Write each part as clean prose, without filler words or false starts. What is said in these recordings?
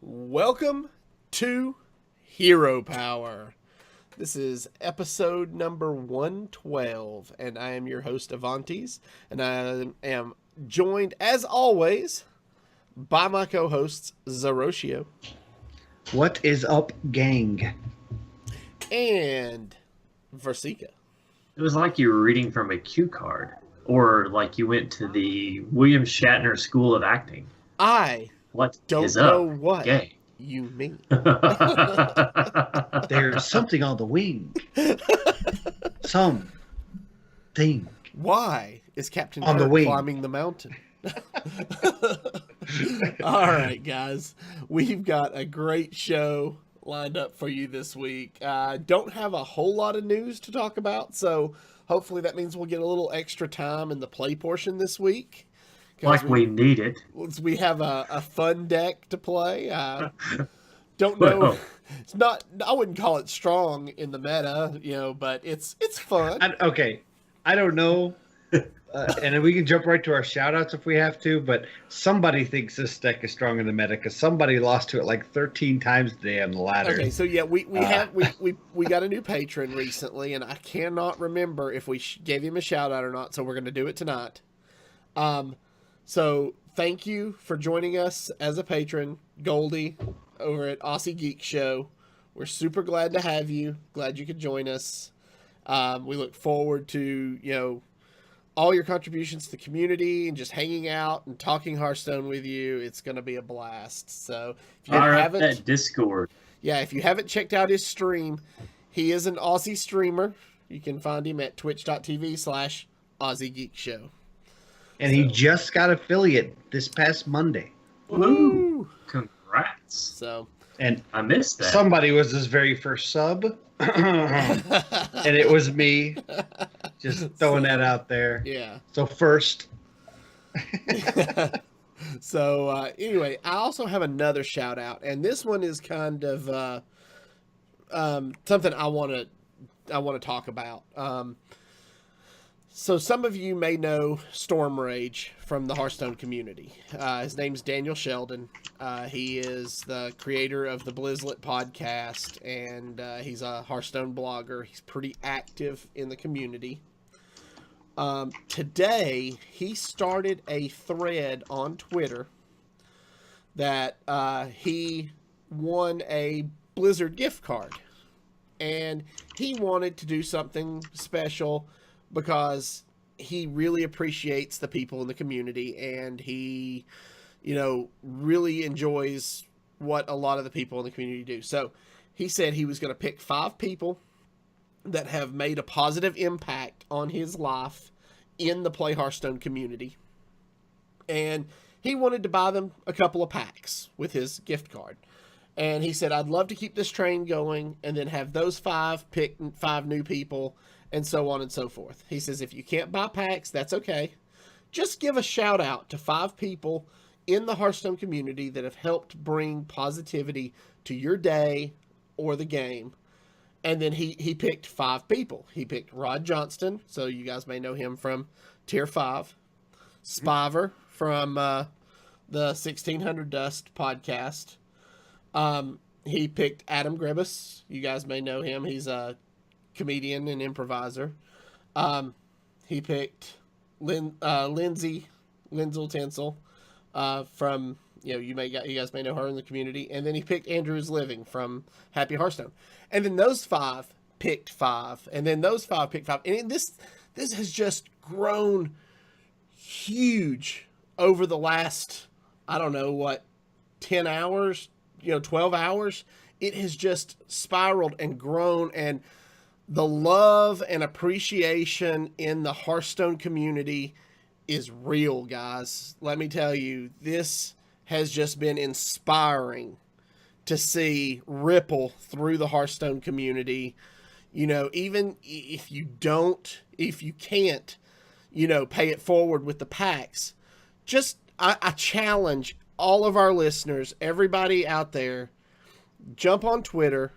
Welcome to Hero Power. This is episode number 112, and I am your host, Avantes, and I am joined, as always, by my co-hosts, Zeroshio. What is up, gang? And Versika. It was like you were reading from a cue card, or like you went to the William Shatner School of Acting. I What don't is know up, what gang? you mean. There's something on the wing. Something. Why is Captain On the Kirk wing. climbing the mountain? All right, guys. We've got a great show lined up for you this week. Don't have a whole lot of news to talk about, so hopefully that means we'll get a little extra time in the play portion this week. Like we need it. We have a fun deck to play. Don't know. Well, It's not. I wouldn't call it strong in the meta, but it's fun. I don't know. And then we can jump right to our shout-outs if we have to, but somebody thinks this deck is strong in the meta because somebody lost to it like 13 times today on the ladder. Okay, so yeah, we got a new patron recently, and I cannot remember if we gave him a shout out or not. So we're going to do it tonight. So thank you for joining us as a patron, Goldie, over at Aussie Geek Show. We're super glad to have you. Glad you could join us. We look forward to all your contributions to the community and just hanging out and talking Hearthstone with you. It's going to be a blast. So if you haven't, that Discord. yeah, if you haven't checked out his stream, he is an Aussie streamer. You can find him at twitch.tv/Aussie Geek Show. And he just got affiliate this past Monday. Woo! Congrats. So, And I missed that. somebody was his very first sub. And it was me. Just throwing that out there. yeah. So first. So anyway, I also have another shout out, and this one is kind of something I want to talk about. So some of you may know Storm Rage from the Hearthstone community. His name's Daniel Sheldon. He is the creator of the Blizzlet podcast, and he's a Hearthstone blogger. He's pretty active in the community. Today, he started a thread on Twitter that he won a Blizzard gift card. And he wanted to do something special because he really appreciates the people in the community, and he, really enjoys what a lot of the people in the community do. So he said he was going to pick 5 people that have made a positive impact on his life in the Play Hearthstone community. And he wanted to buy them a couple of packs with his gift card. And he said, I'd love to keep this train going and then have those 5 pick 5 new people, and so on and so forth. He says, if you can't buy packs, that's okay. Just give a shout out to 5 people in the Hearthstone community that have helped bring positivity to your day or the game. And then he picked 5 people. He picked Rod Johnston, so you guys may know him from Tier 5. Spiver from the 1600 Dust podcast. He picked Adam Grebus. You guys may know him. He's a comedian and improviser. He picked Lindsay Tinsel from, you guys may know her in the community. And then he picked Andrew's Living from Happy Hearthstone. And then those 5 picked 5. And then those 5 picked 5. And this has just grown huge over the last, 10 hours, 12 hours. It has just spiraled and grown, and the love and appreciation in the Hearthstone community is real, guys. Let me tell you, this has just been inspiring to see ripple through the Hearthstone community. Even if you can't, pay it forward with the packs, I challenge all of our listeners, everybody out there, jump on Twitter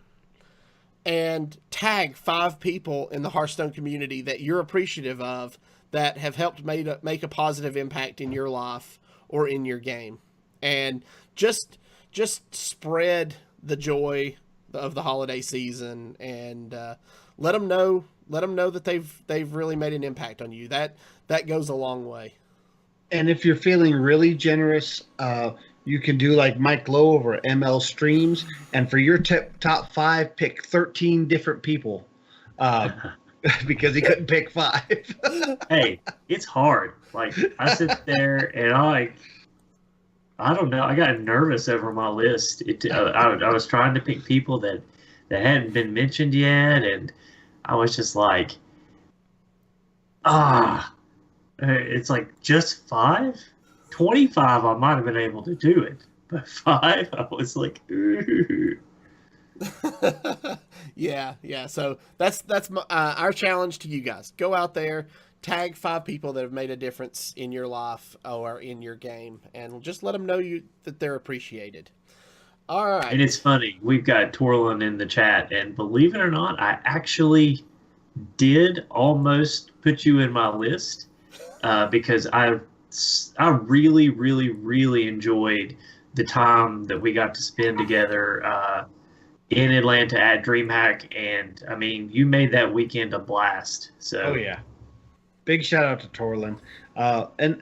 and tag 5 people in the Hearthstone community that you're appreciative of that have helped make a positive impact in your life or in your game. And just just spread the joy of the holiday season, and let them know that they've really made an impact on you. That goes a long way. And if you're feeling really generous, you can do like Mike Lowe over ML Streams, and for your top 5, pick 13 different people, because he couldn't pick 5. Hey, it's hard. Like, I sit there and I don't know. I got nervous over my list. I was trying to pick people that hadn't been mentioned yet, and I was just like, it's like just 5? 25, I might have been able to do it, but 5, I was like, ooh. Yeah. So that's our challenge to you guys. Go out there, tag 5 people that have made a difference in your life or in your game, and just let them know that they're appreciated. All right. And it's funny, we've got Torlin in the chat, and believe it or not, I actually did almost put you in my list, because I really, really, really enjoyed the time that we got to spend together in Atlanta at DreamHack, and I mean, you made that weekend a blast. So, oh yeah, big shout out to Torlin, and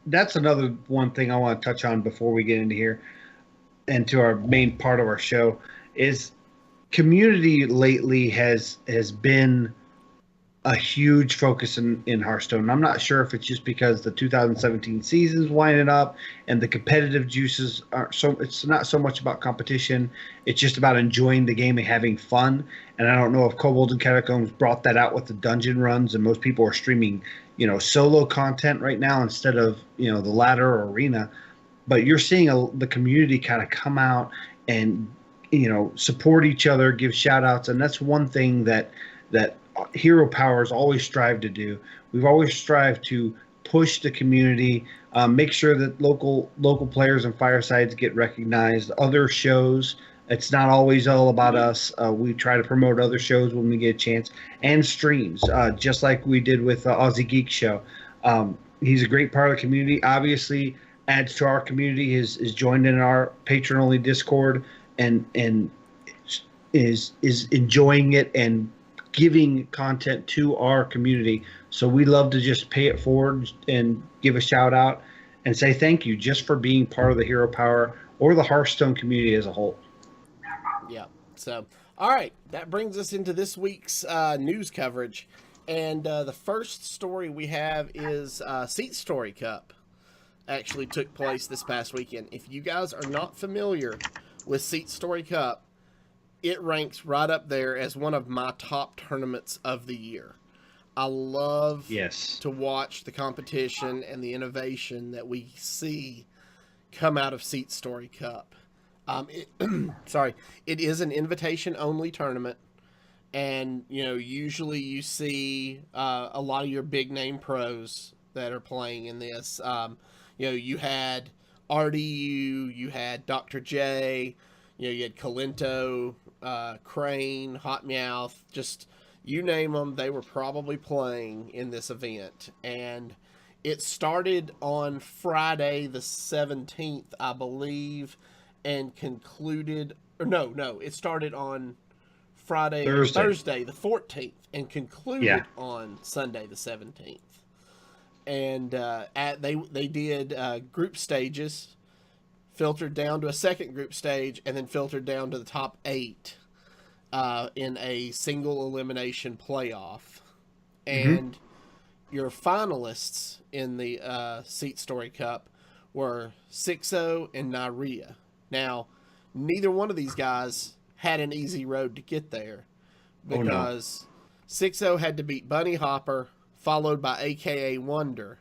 that's another one thing I want to touch on before we get into here and to our main part of our show is community lately has been a huge focus in Hearthstone. I'm not sure if it's just because the 2017 season's winding up and the competitive juices aren't so. It's not so much about competition. It's just about enjoying the game and having fun. And I don't know if Kobold and Catacombs brought that out with the dungeon runs, and most people are streaming, solo content right now instead of the ladder or arena. But you're seeing the community kind of come out and support each other, give shout outs, and that's one thing that Hero Powers always strive to do. We've always strived to push the community, make sure that local players and firesides get recognized. Other shows, it's not always all about us. We try to promote other shows when we get a chance, and streams, just like we did with Aussie Geek Show. He's a great part of the community. Obviously, adds to our community. Is joined in our patron only Discord and is enjoying it and giving content to our community. So we love to just pay it forward and give a shout out and say thank you just for being part of the Hero Power or the Hearthstone community as a whole. Yeah. So, all right, that brings us into this week's news coverage. And the first story we have is SeatStory Cup actually took place this past weekend. If you guys are not familiar with SeatStory Cup, it ranks right up there as one of my top tournaments of the year. I love to watch the competition and the innovation that we see come out of SeatStory Cup. It is an invitation-only tournament, and usually you see a lot of your big-name pros that are playing in this. You had RDU, you had Dr. J, you had Kalento, Crane, Hot Meowth, just you name them, they were probably playing in this event. And it started on Friday the 17th, I believe, and concluded, or no, it started on Thursday the 14th and concluded on Sunday the 17th. And they did group stages, filtered down to a second group stage, and then filtered down to the top 8 in a single elimination playoff. And your finalists in the SeatStory Cup were 6-0 and Nyria. Now, neither one of these guys had an easy road to get there, because 6-0 had to beat Bunny Hopper, followed by AKA Wonder.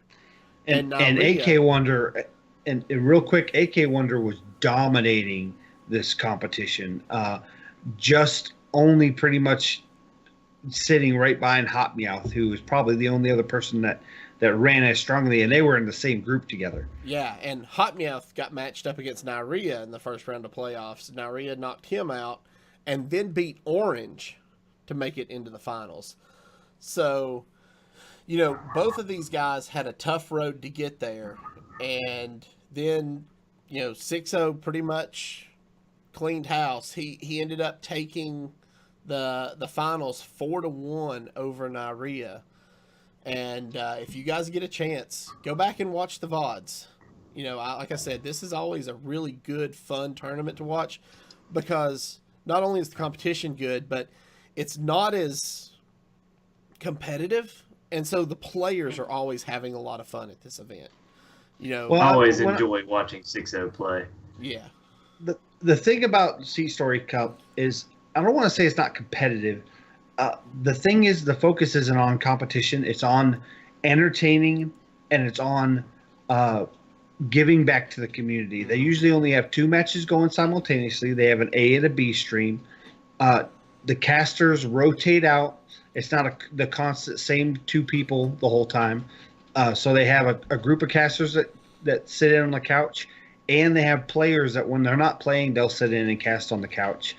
And AK Wonder, and real quick, AK Wonder was dominating this competition, just only pretty much sitting right behind Hot Meowth, who was probably the only other person that ran as strongly, and they were in the same group together. Yeah, and Hot Meowth got matched up against Nyria in the first round of playoffs. Nyria knocked him out and then beat Orange to make it into the finals. So, both of these guys had a tough road to get there, and then, 6-0 pretty much cleaned house. He ended up taking the finals 4-1 over Nairia. And if you guys get a chance, go back and watch the VODs. Like I said, this is always a really good, fun tournament to watch because not only is the competition good, but it's not as competitive. And so the players are always having a lot of fun at this event. Well, I always enjoy watching 6-0 play. Yeah. The thing about SeatStory Cup is, I don't want to say it's not competitive. The thing is, the focus isn't on competition. It's on entertaining, and it's on giving back to the community. They usually only have 2 matches going simultaneously. They have an A and a B stream. The casters rotate out. It's not the constant same 2 people the whole time. So they have a group of casters that sit in on the couch, and they have players that when they're not playing, they'll sit in and cast on the couch.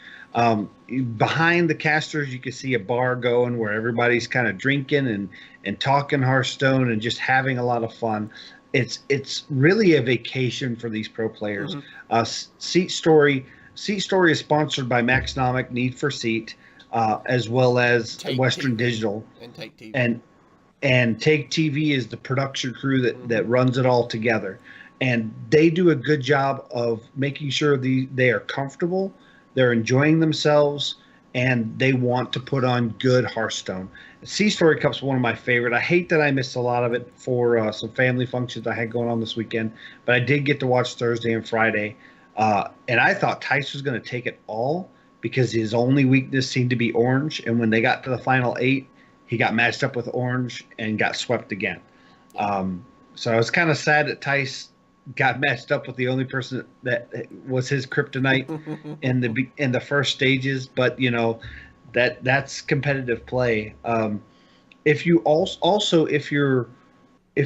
Behind the casters, you can see a bar going where everybody's kind of drinking and talking Hearthstone and just having a lot of fun. It's really a vacation for these pro players. SeatStory is sponsored by Maxnomic, Need for Seat, as well as Take Western TV. Digital. And Take TV. And Take TV is the production crew that runs it all together. And they do a good job of making sure they are comfortable, they're enjoying themselves, and they want to put on good Hearthstone. SeatStory Cup's one of my favorite. I hate that I missed a lot of it for some family functions I had going on this weekend, but I did get to watch Thursday and Friday. And I thought Tice was going to take it all because his only weakness seemed to be orange. And when they got to the final 8, he got matched up with orange and got swept again. So I was kind of sad that Tice got matched up with the only person that was his kryptonite in the first stages. But that's competitive play. If you if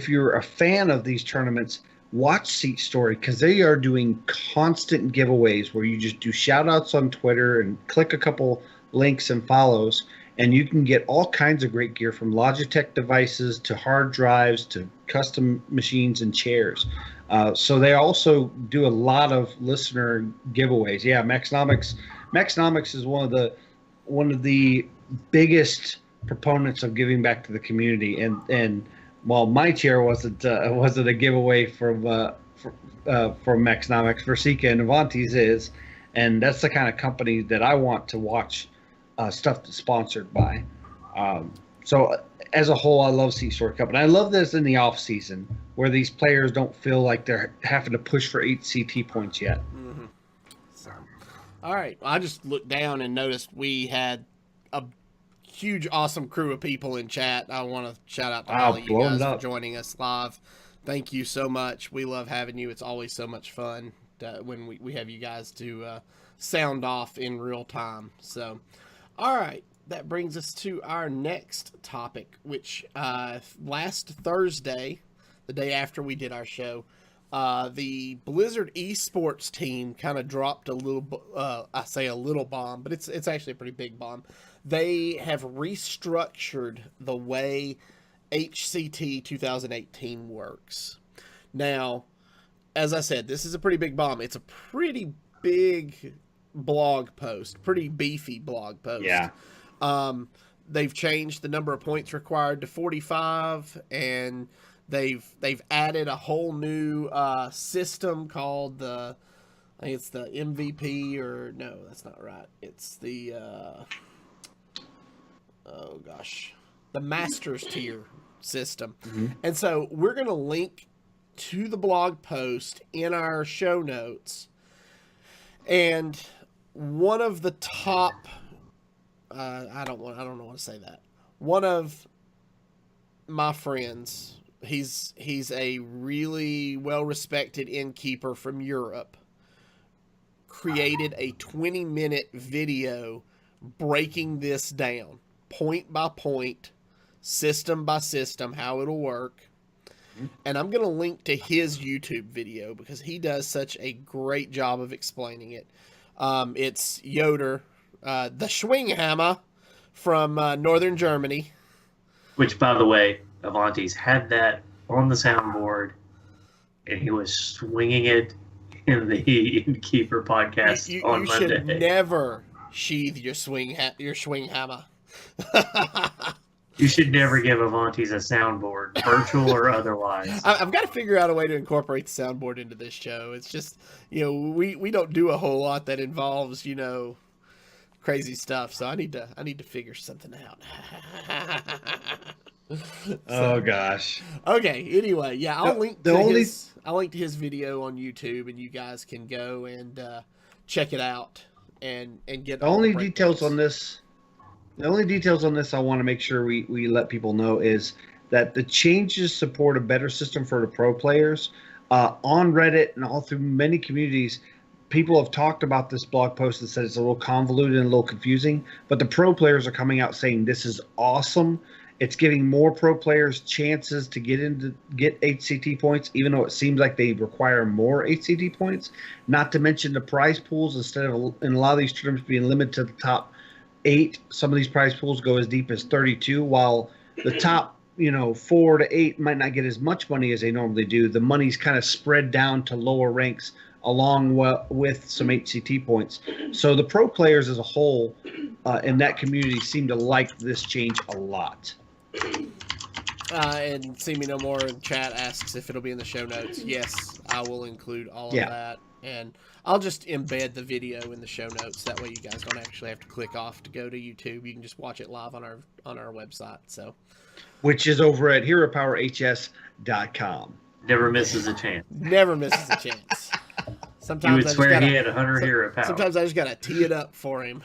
you're a fan of these tournaments, watch SeatStory because they are doing constant giveaways where you just do shout outs on Twitter and click a couple links and follows, and you can get all kinds of great gear from Logitech devices to hard drives to custom machines and chairs. So they also do a lot of listener giveaways. Yeah, Maxnomics is one of the biggest proponents of giving back to the community. And while my chair wasn't a giveaway from Maxnomics, Versika and Avanti's is, and that's the kind of company that I want to watch stuff that's sponsored by. So as a whole, I love SeatStory Cup, and I love this in the off season where these players don't feel like they're having to push for HCT points yet. Mm-hmm. So, all right, I just looked down and noticed we had a huge, awesome crew of people in chat. I want to shout out to all of you guys for joining us live. Thank you so much. We love having you. It's always so much fun when we have you guys to sound off in real time. So, all right. That brings us to our next topic, which last Thursday, the day after we did our show, the Blizzard esports team kind of dropped a little, I say a little bomb, but it's actually a pretty big bomb. They have restructured the way HCT 2018 works. Now, as I said, this is a pretty big bomb. It's a pretty big blog post, pretty beefy blog post. Yeah. They've changed the number of points required to 45, and they've added a whole new system called I think it's the MVP, or no, that's not right. It's the the Masters tier system. Mm-hmm. And so we're going to link to the blog post in our show notes. And one of the top I don't want to say that. One of my friends, he's a really well-respected innkeeper from Europe, created a 20-minute video breaking this down, point by point, system by system, how it'll work. And I'm going to link to his YouTube video because he does such a great job of explaining it. It's Yoder, the Schwinghammer from northern Germany. Which, by the way, Avanti's had that on the soundboard, and he was swinging it in the Innkeeper podcast on You Monday. should never sheathe your swing hammer. You should never give Avantis a soundboard, virtual or otherwise. I've got to figure out a way to incorporate the soundboard into this show. It's just, we don't do a whole lot that involves, crazy stuff. So I need to figure something out. Oh gosh. Okay. Anyway, yeah, I'll link to his video on YouTube, and you guys can go and check it out and get The only details on this I want to make sure we let people know is that the changes support a better system for the pro players. On Reddit and all through many communities, people have talked about this blog post that said it's a little convoluted and a little confusing, but the pro players are coming out saying this is awesome. It's giving more pro players chances to get HCT points, even though it seems like they require more HCT points. Not to mention the prize pools, instead of in a lot of these tournaments being limited to the top 8, some of these prize pools go as deep as 32, while the top 4 to 8 might not get as much money as they normally do. The money's kind of spread down to lower ranks along with some HCT points. So the pro players as a whole in that community seem to like this change a lot. And See Me No More in chat asks if it'll be in the show notes. Yes, I will include all of that. And I'll just embed the video in the show notes. That way you guys don't actually have to click off to go to YouTube. You can just watch it live on our website. So, which is over at heropowerhs.com. Never misses a chance. Never misses a chance. Sometimes You would swear he had 100 hero power. Sometimes I just gotta tee it up for him.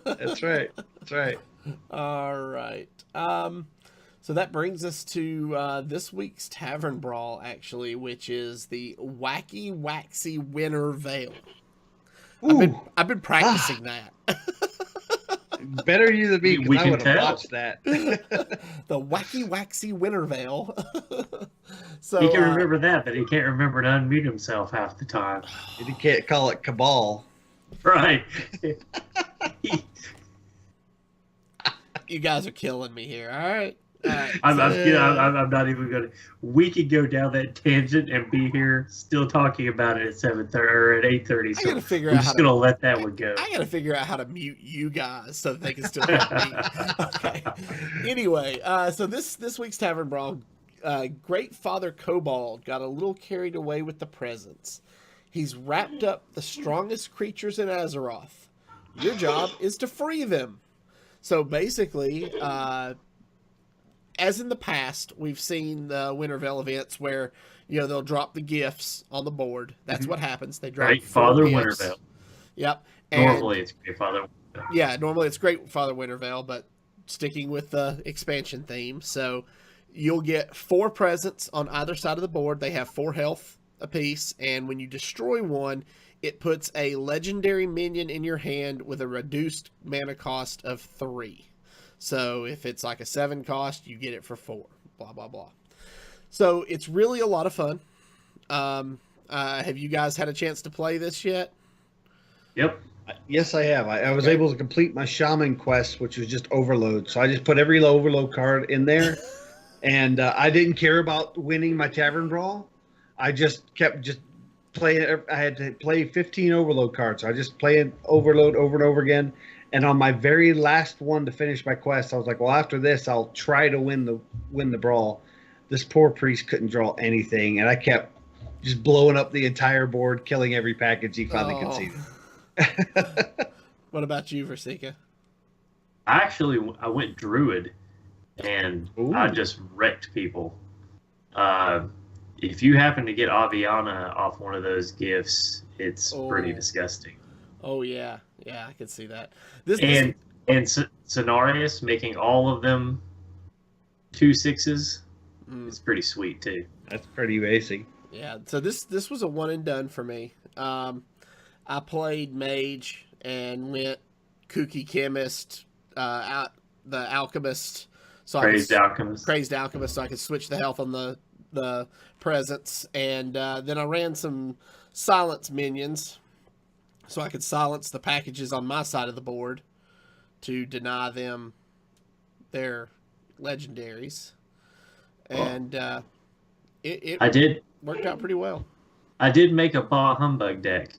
That's right. All right. So that brings us to this week's Tavern Brawl, actually, which is the Wacky Waxy Winter Veil. I've been practicing that. Better you than me, because I would have watched that. The Wacky Waxy Winter Veil. So he can remember that, but he can't remember to unmute himself half the time. He can't call it Cabal. Right. You guys are killing me here. All right. I'm not even gonna. We could go down that tangent and be here still talking about it at 7:30 or at 8:30. So we're just gonna let that one go. I gotta figure out how to mute you guys so that they can still hear me. Okay. Anyway, so this week's Tavern Brawl, Great Father Kobold got a little carried away with the presents. He's wrapped up the strongest creatures in Azeroth. Your job is to free them. So basically, as in the past, we've seen the Winter Veil events where, they'll drop the gifts on the board. That's what happens. They drop Great Father gifts. Winter Veil. Yep. Normally it's Great Father Winter Veil. Yeah, normally it's Great Father Winter Veil, but sticking with the expansion theme. So you'll get 4 presents on either side of the board. They have 4 health apiece, and when you destroy one, it puts a legendary minion in your hand with a reduced mana cost of 3. So if it's like a 7 cost, you get it for 4. Blah, blah, blah. So it's really a lot of fun. Have you guys had a chance to play this yet? Yep. Yes, I have. I was able to complete my shaman quest, which was just overload. So I just put every overload card in there, and I didn't care about winning my Tavern Brawl. I just kept playing. I had to play 15 overload cards. So I just played overload over and over again. And on my very last one to finish my quest, I was like, well, after this, I'll try to win the brawl. This poor priest couldn't draw anything, and I kept just blowing up the entire board, killing every package he finally conceded. What about you, Versika? I went Druid, and I just wrecked people. If you happen to get Aviana off one of those gifts, it's pretty disgusting. Oh, yeah. Yeah, I could see that. And Cenarius making all of them 2/6s is pretty sweet, too. That's pretty basic. Yeah, so this was a one and done for me. I played Mage and went Kooky Chemist, the Alchemist. Crazed Alchemist. Crazed Alchemist, so I could switch the health on the presence. And then I ran some Silence Minions, so I could silence the packages on my side of the board to deny them their legendaries. And it I did. Worked out pretty well. I did make a Bah Humbug deck.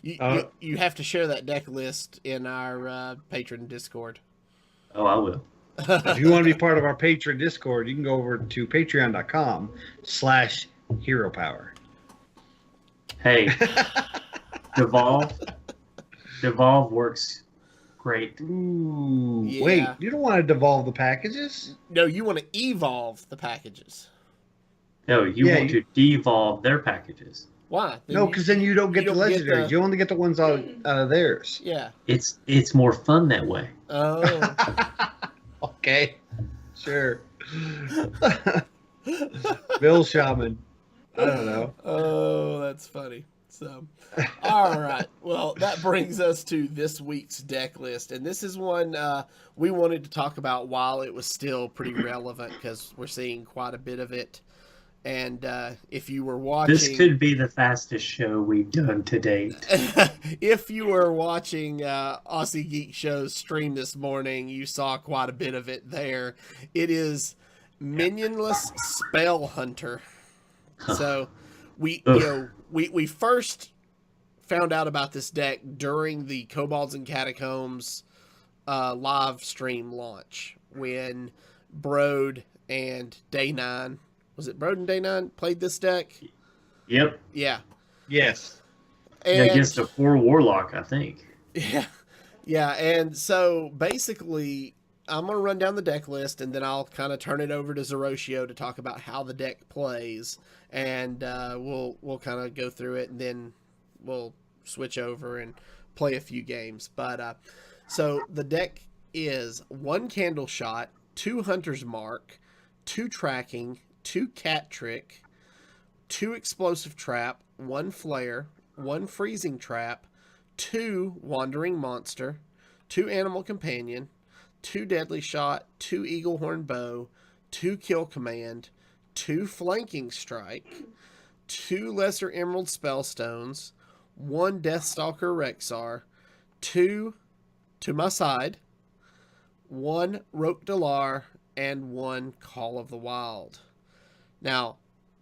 You have to share that deck list in our patron Discord. Oh, I will. If you want to be part of our Patreon Discord, you can go over to patreon.com/hero power. Hey, Devolve works great. Ooh, Yeah. wait, you don't want to devolve the packages? No, you want to evolve the packages. No, you Yeah, want to devolve their packages. Why? No, because then you don't get the legendaries. You only get the ones out of theirs. Yeah. It's more fun that way. Oh. Okay. Sure. Bill Shaman. I don't know. Oh, that's funny. So, all right. Well, that brings us to this week's deck list. And this is one we wanted to talk about while it was still pretty relevant because we're seeing quite a bit of it. And if you were watching... This could be the fastest show we've done to date. If you were watching Aussie Geek Show's stream this morning, you saw quite a bit of it there. It is minion-less Spell Hunter. So we first found out about this deck during the Kobolds and Catacombs live stream launch when Brode and Day 9, was it Brode and Day 9 played this deck? Yep. Yeah. Yes. And, against a 4 Warlock, I think. Yeah. Yeah, and so basically I'm going to run down the deck list and then I'll kind of turn it over to Zeroshio to talk about how the deck plays, and we'll kind of go through it and then we'll switch over and play a few games. But so the deck is 1 Candle Shot, 2 Hunter's Mark, 2 Tracking, 2 Cat Trick, 2 Explosive Trap, 1 Flare, 1 Freezing Trap, 2 Wandering Monster, 2 Animal Companion, 2 Deadly Shot, 2 Eaglehorn Bow, 2 Kill Command, 2 Flanking Strike, 2 Lesser Emerald Spellstones, 1 Deathstalker Rexar, 2 To My Side, 1 Roque Delar, and 1 Call of the Wild. Now,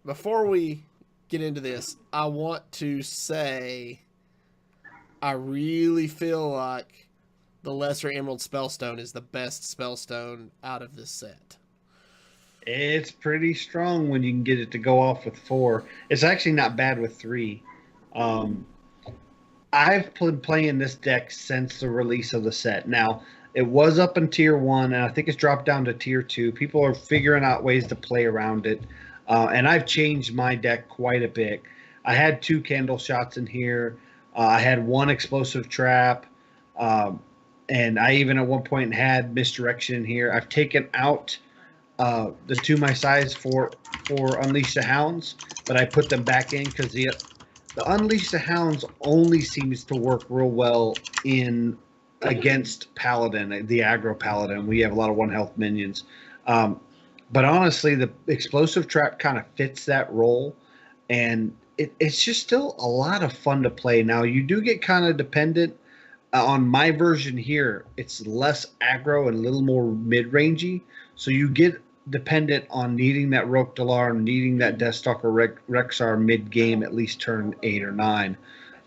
before we get into this, I want to say I really feel like the Lesser Emerald Spellstone is the best spellstone out of this set. It's pretty strong when you can get it to go off with 4. It's actually not bad with 3. I've been playing this deck since the release of the set. Now, it was up in Tier 1, and I think it's dropped down to Tier 2. People are figuring out ways to play around it, and I've changed my deck quite a bit. I had 2 Candle Shots in here. I had 1 Explosive Trap, and I even at one point had Misdirection in here. I've taken out the 2 my size for Unleash the Hounds, but I put them back in because the Unleash the Hounds only seems to work real well in against Paladin, the aggro Paladin. We have a lot of 1 health minions. But honestly, the Explosive Trap kind of fits that role, and it's just still a lot of fun to play. Now, you do get kind of dependent. On my version here, it's less aggro and a little more mid-rangey, so you get dependent on needing that Roque Delar, needing that Deathstalker Rexar mid-game, at least turn 8 or 9.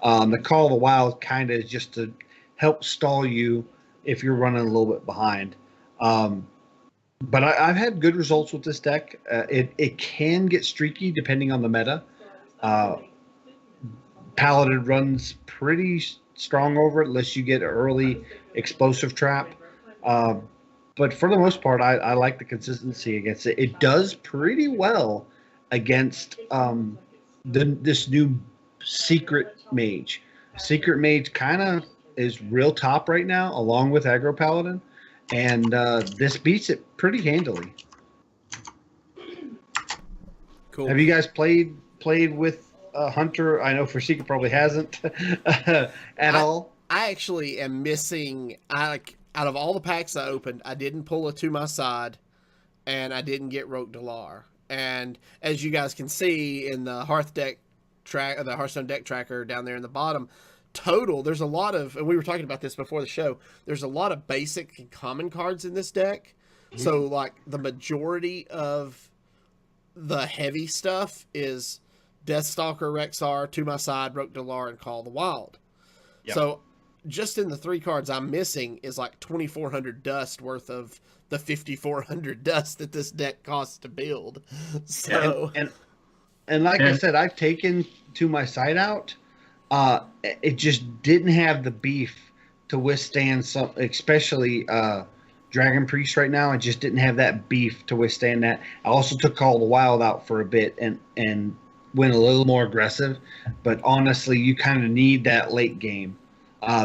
The Call of the Wild kind of is just to help stall you if you're running a little bit behind. But I've had good results with this deck. It can get streaky depending on the meta. Paladin runs pretty strong over it unless you get early Explosive Trap. But for the most part, I like the consistency against it. It does pretty well against this new Secret Mage. Secret Mage kind of is real top right now, along with Aggro Paladin, and this beats it pretty handily. Cool. Have you guys played with Hunter? I know for Secret probably hasn't at all. I actually am missing. Out of all the packs I opened, I didn't pull a To My Side, and I didn't get Roque Delar. And as you guys can see in the the Hearthstone deck tracker down there in the bottom, total there's a lot of, and we were talking about this before the show. There's a lot of basic and common cards in this deck. Mm-hmm. So like the majority of the heavy stuff is Deathstalker Rexar, To My Side, Roke Delar, and Call the Wild. Yep. So just in the 3 cards I'm missing is like 2,400 dust worth of the 5,400 dust that this deck costs to build. So and like I said, I've taken To My Side out. It just didn't have the beef to withstand some, especially Dragon Priest right now. It just didn't have that beef to withstand that. I also took Call the Wild out for a bit and went a little more aggressive. But honestly, you kind of need that late game.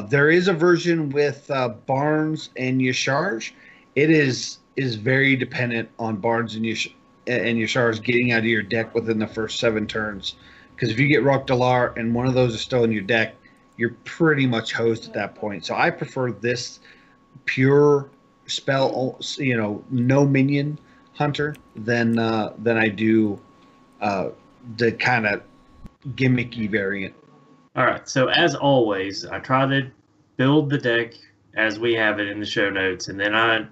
There is a version with Barnes and Yasharj. It is very dependent on Barnes and Yasharj getting out of your deck within the first 7 turns. Because if you get Rock Delar and one of those is still in your deck, you're pretty much hosed at that point. So I prefer this pure spell, no minion hunter than I do the kind of gimmicky variant. All right. So as always, I try to build the deck as we have it in the show notes, and then I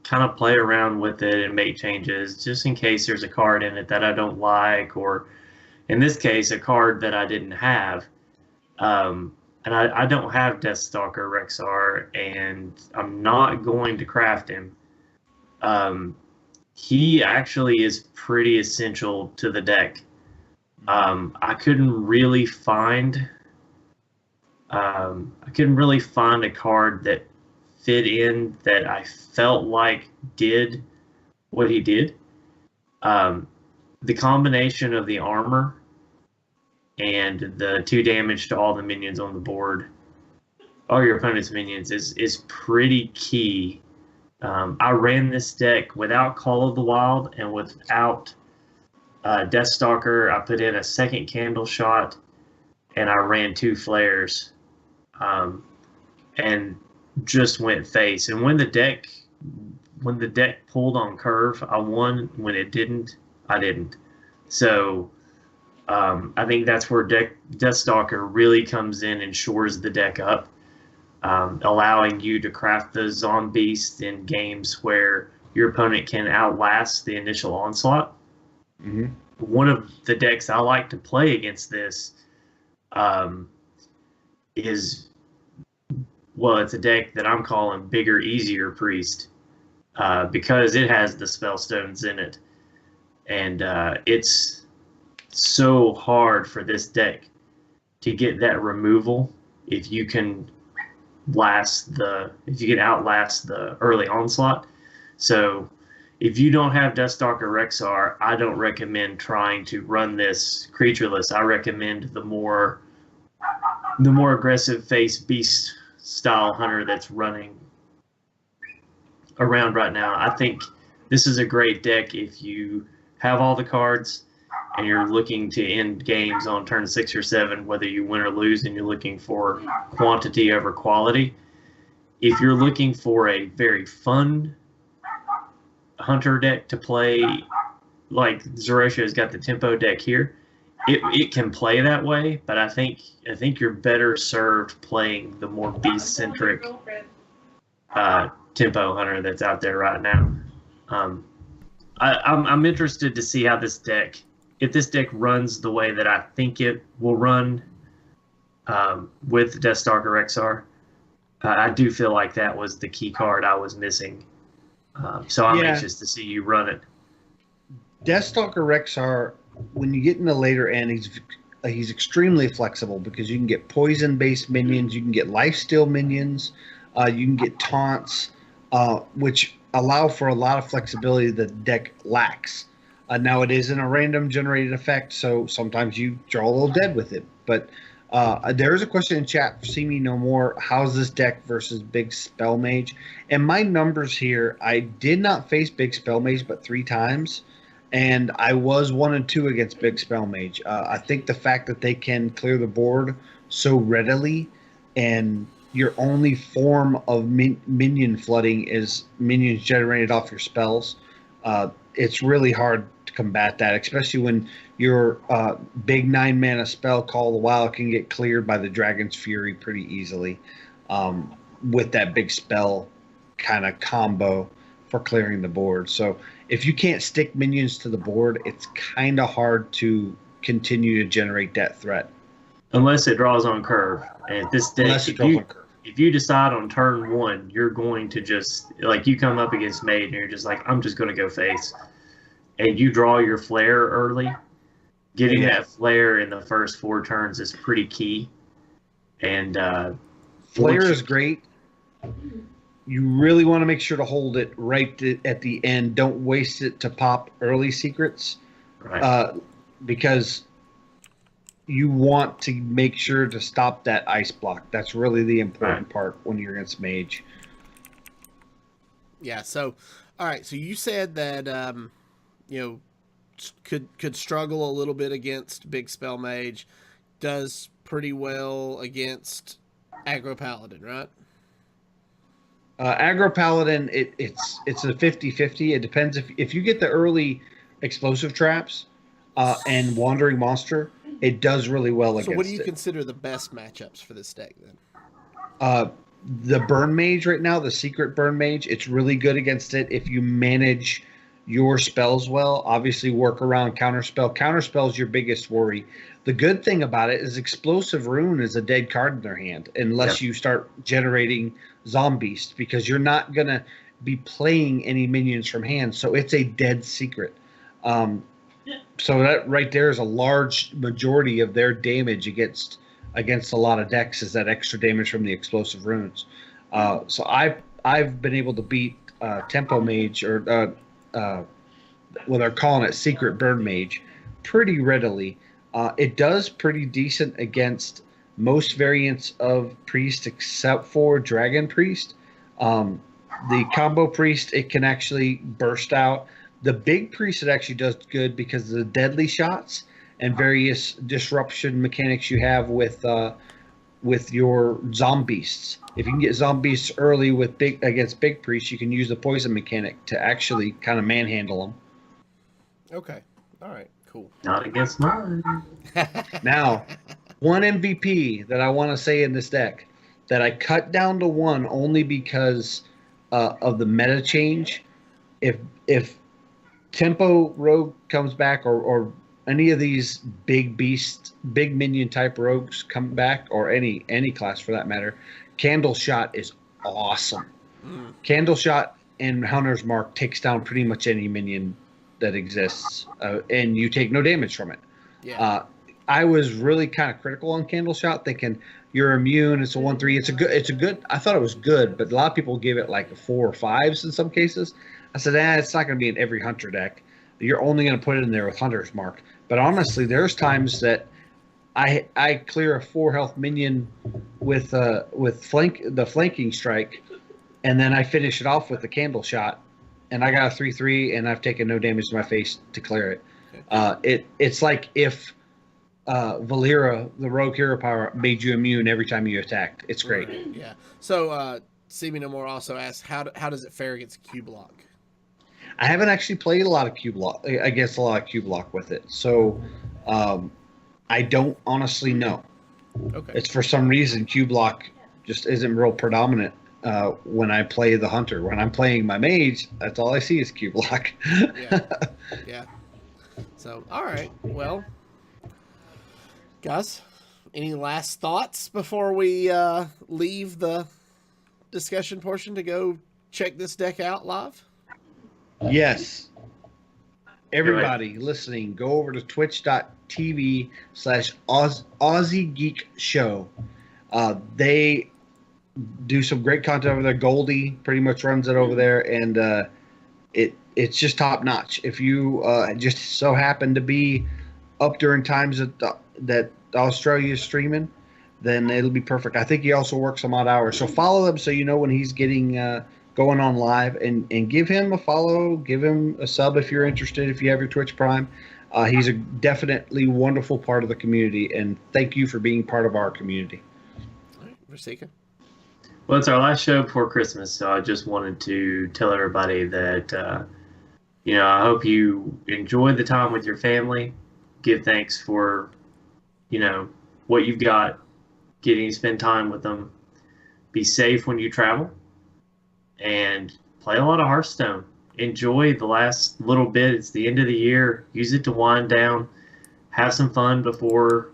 kind of play around with it and make changes just in case there's a card in it that I don't like, or in this case, a card that I didn't have. And I don't have Deathstalker Rexar, and I'm not going to craft him. He actually is pretty essential to the deck. I couldn't really find a card that fit in that I felt like did what he did. The combination of the armor and the 2 damage to all the minions on the board, all your opponent's minions, is pretty key. I ran this deck without Call of the Wild and without Deathstalker. I put in a 2nd Candle Shot, and I ran 2 Flares, and just went face. And when the deck pulled on curve, I won. When it didn't, I didn't. So I think that's where Deathstalker really comes in and shores the deck up, allowing you to craft the Zombeast in games where your opponent can outlast the initial onslaught. Mm-hmm. One of the decks I like to play against this is, well, it's a deck that I'm calling Bigger, Easier Priest, because it has the Spellstones in it. And it's so hard for this deck to get that removal if you can outlast the early onslaught. So if you don't have Deathstalker Rexar, I don't recommend trying to run this creatureless. I recommend the more aggressive face beast style hunter that's running around right now. I think this is a great deck if you have all the cards and you're looking to end games on turn 6 or 7, whether you win or lose, and you're looking for quantity over quality. If you're looking for a very fun hunter deck to play, like Zerosha's got the tempo deck here, it can play that way, but I think you're better served playing the more beast-centric tempo hunter that's out there right now. I'm interested to see how if this deck runs the way that I think it will run with Deathstalker Rexar. I do feel like that was the key card I was missing. So I'm anxious to see you run it. Deathstalker Rexar, when you get in the later end, he's extremely flexible because you can get poison-based minions, you can get lifesteal minions, you can get taunts, which allow for a lot of flexibility that the deck lacks. Now it is in a random generated effect, so sometimes you draw a little dead with it. But there is a question in chat, See Me No More, how's this deck versus Big Spell Mage? And my numbers here, I did not face Big Spell Mage but 3 times, and I was 1-2 against Big Spell Mage. I think the fact that they can clear the board so readily, and your only form of minion flooding is minions generated off your spells, it's really hard to combat that, especially when your big 9-mana spell, Call the Wild, can get cleared by the Dragon's Fury pretty easily with that big spell kind of combo for clearing the board. So if you can't stick minions to the board, it's kind of hard to continue to generate that threat. Unless it draws on curve. And this deck, Unless it draws on curve. if you decide on turn 1, you're going to just, like, you come up against mate and you're just like, I'm just going to go face. And you draw your flare early. Getting that flare in the first 4 turns is pretty key. And flare is great. You really want to make sure to hold it right at the end. Don't waste it to pop early secrets. Right. Because you want to make sure to stop that ice block. That's really the important part when you're against mage. Yeah. So, all right. So you said that could struggle a little bit against big spell mage, does pretty well against aggro paladin, right? Aggro paladin, it's a 50-50. It depends if you get the early explosive traps and wandering monster. It does really well against it. So what do you consider the best matchups for this deck then? The burn mage right now, the secret burn mage, it's really good against it if you manage your spells well. Obviously work around counterspell. Counterspell is your biggest worry. The good thing about it is explosive rune is a dead card in their hand unless you start generating zombies, because you're not going to be playing any minions from hand. So it's a dead secret. So that right there is a large majority of their damage against a lot of decks, is that extra damage from the explosive runes. So I've been able to beat Tempo Mage, or they're calling it Secret Burn Mage, pretty readily. It does pretty decent against most variants of Priest except for Dragon Priest. The combo Priest, it can actually burst out. The big priest, it actually does good because of the deadly shots and various disruption mechanics you have with your zombies. If you can get zombies early against big priests, you can use the poison mechanic to actually kind of manhandle them. Okay. All right. Cool. Not against mine. Now, one MVP that I want to say in this deck that I cut down to 1 only because of the meta change. If Tempo Rogue comes back, or any of these big minion type rogues come back, or any class for that matter, Candle Shot is awesome. Candle Shot and Hunter's Mark takes down pretty much any minion that exists, and you take no damage from it. Yeah. I was really kind of critical on Candle Shot, thinking you're immune. It's a 1/3. It's a good. I thought it was good, but a lot of people give it like a 4 or 5s in some cases. I said, it's not going to be in every Hunter deck. You're only going to put it in there with Hunter's Mark. But honestly, there's times that I clear a 4 health minion with the flanking strike, and then I finish it off with the Candle Shot, and I got a 3/3, and I've taken no damage to my face to clear it. It's like if Valera, the rogue hero power, made you immune every time you attacked. It's great. Right. Yeah. So See Me No More also asks, how does it fare against Q Block? I haven't actually played a lot of Q Block with it, so I don't honestly know. Okay. It's for some reason Q Block just isn't real predominant when I play the Hunter. When I'm playing my mage, that's all I see is Q Block. Yeah. So, all right. Well, guys, any last thoughts before we leave the discussion portion to go check this deck out live? Yes. Everybody listening, go over to twitch.tv/Aussie Geek Show. They do some great content over there. Goldie pretty much runs it over there, and it's just top notch. If you just so happen to be up during times that Australia is streaming, then it'll be perfect. I think he also works some odd hours. So follow him so you know when he's getting going on live, and give him a follow, give him a sub if you're interested, if you have your Twitch Prime. He's a definitely wonderful part of the community, and thank you for being part of our community. All right, Rasika. Well, it's our last show before Christmas, so I just wanted to tell everybody that, I hope you enjoy the time with your family. Give thanks for, what you've got, getting to spend time with them. Be safe when you travel, and play a lot of Hearthstone. Enjoy the last little bit. It's the end of the year. Use it to wind down. have some fun before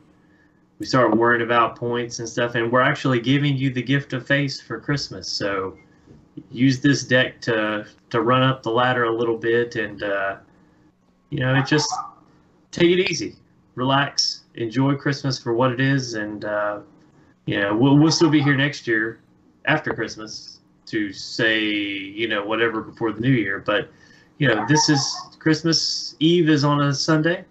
we start worrying about points and stuff. And we're actually giving you the gift of face for Christmas. So use this deck to run up the ladder a little bit, and it just take it easy, relax, enjoy Christmas for what it is, and we'll still be here next year after Christmas to say whatever before the new year. But this is Christmas Eve is on a Sunday,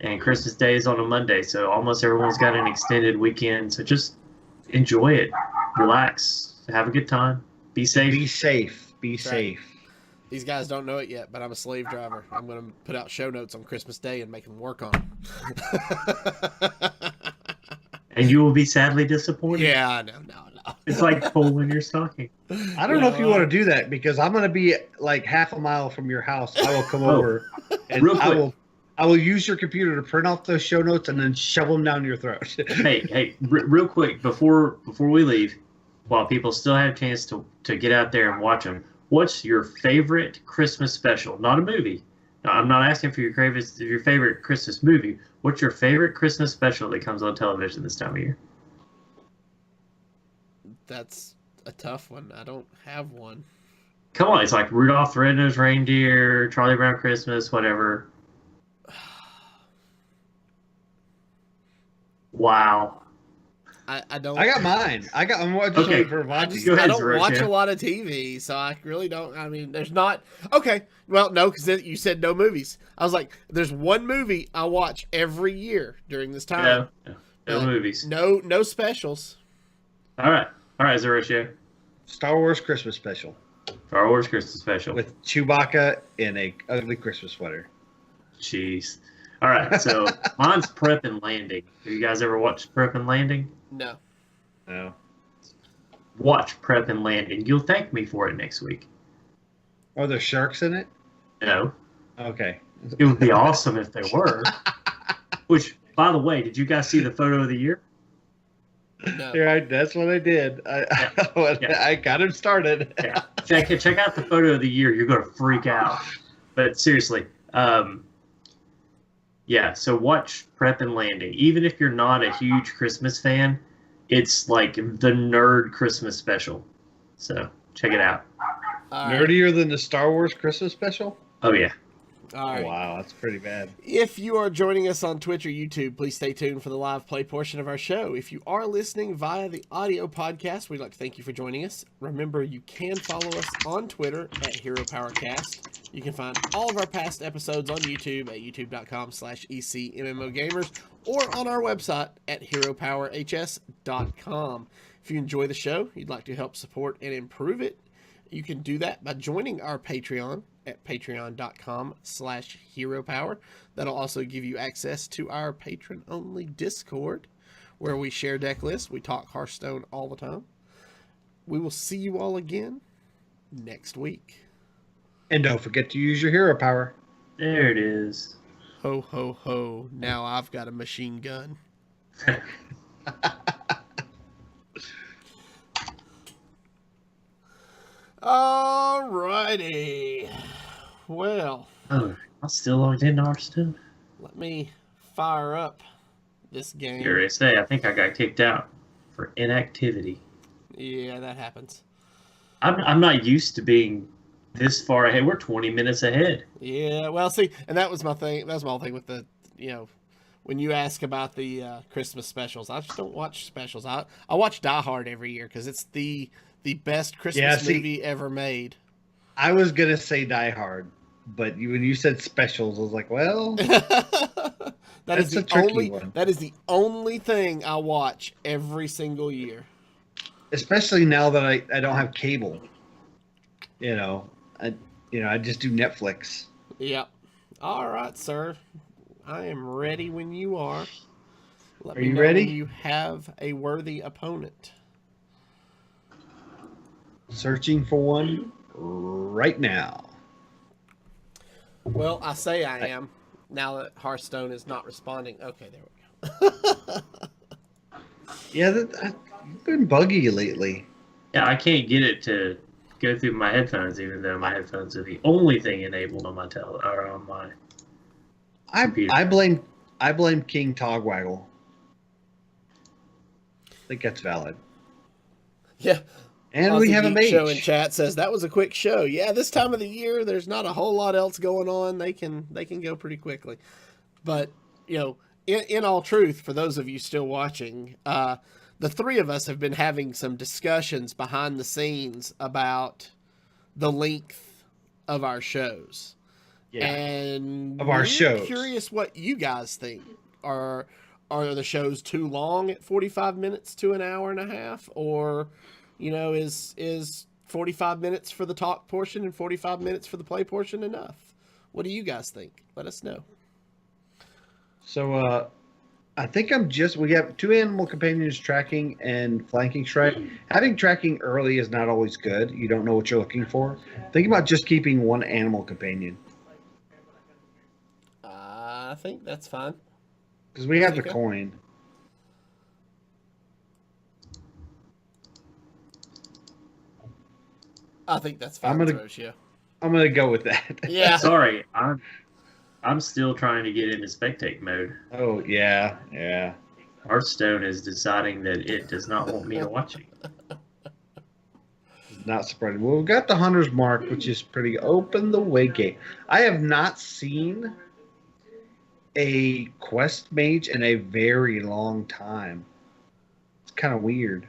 and Christmas Day is on a Monday, so almost everyone's got an extended weekend. So just enjoy it, relax, have a good time, be safe. Be safe. Be That's right. safe. These guys don't know it yet, but I'm a slave driver. I'm going to put out show notes on Christmas Day and make them work on them. And you will be sadly disappointed. Yeah, no. It's like coal in your stocking. I don't know if you want to do that, because I'm going to be like half a mile from your house. I will come over and Real quick. I will use your computer to print off those show notes and then shove them down your throat. Hey, real quick before we leave, while people still have a chance to get out there and watch them, what's your favorite Christmas special? Not a movie. No, I'm not asking for your favorite Christmas movie. What's your favorite Christmas special that comes on television this time of year? That's a tough one. I don't have one. Come on, it's like Rudolph the Red-Nosed Reindeer, Charlie Brown Christmas, whatever. Wow. I don't. I got mine. I'm watching Okay. for Wacky. Go ahead, I don't Zurich, watch yeah. a lot of TV, so I really don't. I mean, there's not. Okay, well, no, because you said no movies. I was like, there's one movie I watch every year during this time. No movies. No specials. All right, Zurich. Star Wars Christmas special Star Wars Christmas special. with Chewbacca in a ugly Christmas sweater. Jeez. All right, so mine's Prep and Landing. Have you guys ever watched Prep and Landing? No. No. Watch Prep and Landing. You'll thank me for it next week. Are there sharks in it? No. Okay. It would be awesome if there were. Which, by the way, did you guys see the photo of the year? No. Yeah, that's what I did. I got him started. Yeah. Check out the photo of the year. You're going to freak out. But seriously, so watch Prep and Landing. Even if you're not a huge Christmas fan, it's like the nerd Christmas special. So check it out. All right. Nerdier than the Star Wars Christmas special? Oh, yeah. All right. Wow, that's pretty bad. If you are joining us on Twitch or YouTube, please stay tuned for the live play portion of our show. If you are listening via the audio podcast, we'd like to thank you for joining us. Remember, you can follow us on Twitter at HeroPowerCast. You can find all of our past episodes on YouTube at youtube.com/ECMMOGamers or on our website at HeroPowerHS.com. If you enjoy the show, you'd like to help support and improve it, you can do that by joining our Patreon at patreon.com/HeroPower. That'll also give you access to our patron-only Discord, where we share deck lists. We talk Hearthstone all the time. We will see you all again next week. And don't forget to use your hero power. There it is. Ho, ho, ho. Now I've got a machine gun. Alrighty. Well, Oh, I'm still logged into Hearthstone. let me fire up this game. Curious day. I think I got kicked out for inactivity. Yeah, that happens. I'm not used to being this far ahead. We're 20 minutes ahead. Yeah, well, see, and that was my thing. That was my whole thing with the, when you ask about the Christmas specials, I just don't watch specials. I watch Die Hard every year because it's the best Christmas movie ever made. I was going to say Die Hard, but when you said specials, I was like, well, That's a tricky one. That is the only thing I watch every single year. especially now that I don't have cable. I just do Netflix. Yep. All right, sir. I am ready when you are. Let Are me you know ready? when you have a worthy opponent. Searching for one right now. Well, I say I am. Now that Hearthstone is not responding. Okay, there we go. Yeah, you've been buggy lately. Yeah, I can't get it to go through my headphones, even though my headphones are the only thing enabled on my computer. I blame I blame King Togwaggle. I think that's valid. Yeah. And we have a Geek Show in mage. chat says that was a quick show. Yeah, this time of the year, there's not a whole lot else going on. They can go pretty quickly. But in all truth, for those of you still watching, the three of us have been having some discussions behind the scenes about the length of our shows. Yeah. And Of our we're shows. curious what you guys think. Are the shows too long at 45 minutes to an hour and a half, or is 45 minutes for the talk portion and 45 minutes for the play portion enough? What do you guys think? Let us know. So I think we have 2 animal companions, tracking and flanking strike. Having tracking early is not always good. You don't know what you're looking for. Think about just keeping 1 animal companion. I think that's fine. Because we have the coin. I think that's fine, I'm gonna go with that. Yeah. Sorry, I'm still trying to get into spectate mode. Oh yeah. Hearthstone is deciding that it does not want me to watch it. Not surprising. Well, we've got the Hunter's Mark, which is pretty open the way gate. I have not seen a quest mage in a very long time. It's kind of weird.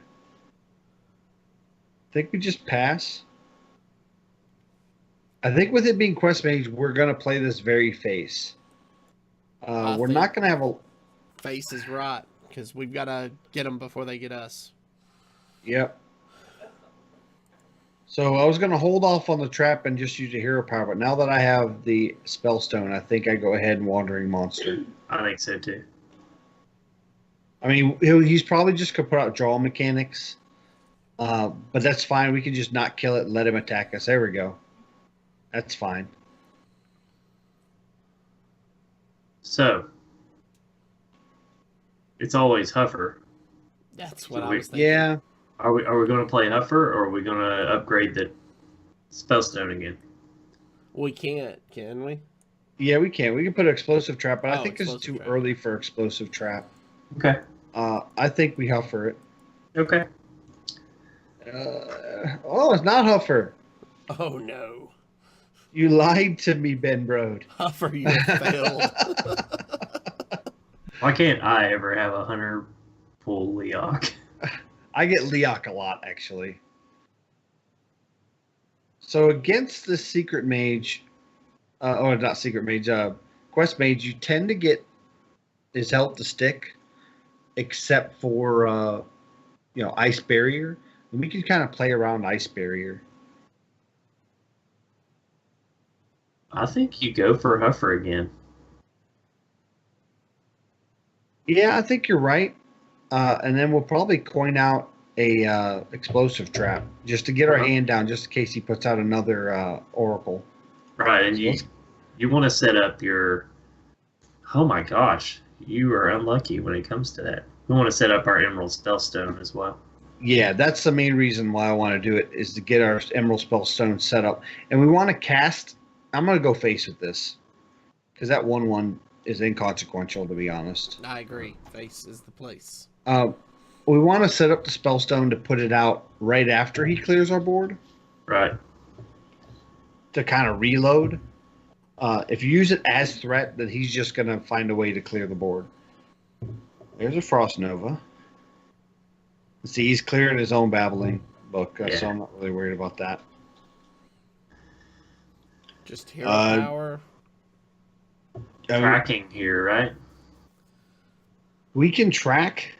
I think we just pass. I think with it being quest mage, we're going to play this very face. We're not going to have a... Face is right, because we've got to get them before they get us. Yep. So I was going to hold off on the trap and just use a hero power, but now that I have the Spellstone, I think I go ahead and Wandering Monster. I think so too. I mean, he's probably just going to put out draw mechanics, but that's fine. We can just not kill it and let him attack us. There we go. That's fine. So, it's always Huffer. That's what I was thinking. Yeah. Are we going to play Huffer, or are we going to upgrade the Spellstone again? We can't, can we? Yeah, we can. We can put an explosive trap, but I think it's explosive too trap. early for explosive trap. Okay. I think we Huffer it. Okay. It's not Huffer. Oh, no. You lied to me, Ben Brode. Huffer, you have failed. Why can't I ever have a hunter pull Leok? I get Leok a lot, actually. So against the Secret Mage, not Secret Mage, Quest Mage, you tend to get his health to stick, except for, Ice Barrier. And we can kind of play around Ice Barrier. I think you go for Huffer again. Yeah, I think you're right. And then we'll probably coin out a explosive trap just to get our hand down, just in case he puts out another Oracle. Right, and you want to set up your... Oh my gosh, you are unlucky when it comes to that. We want to set up our Emerald Spellstone as well. Yeah, that's the main reason why I want to do it, is to get our Emerald Spellstone set up. And we want to cast... I'm going to go face with this, because that 1/1 is inconsequential, to be honest. I agree. Face is the place. We want to set up the Spellstone to put it out right after he clears our board. Right. To kind of reload. If you use it as threat, then he's just going to find a way to clear the board. There's a Frost Nova. See, he's clearing his own Babbling book, so I'm not really worried about that. Just hero power. Tracking here, right? We can track.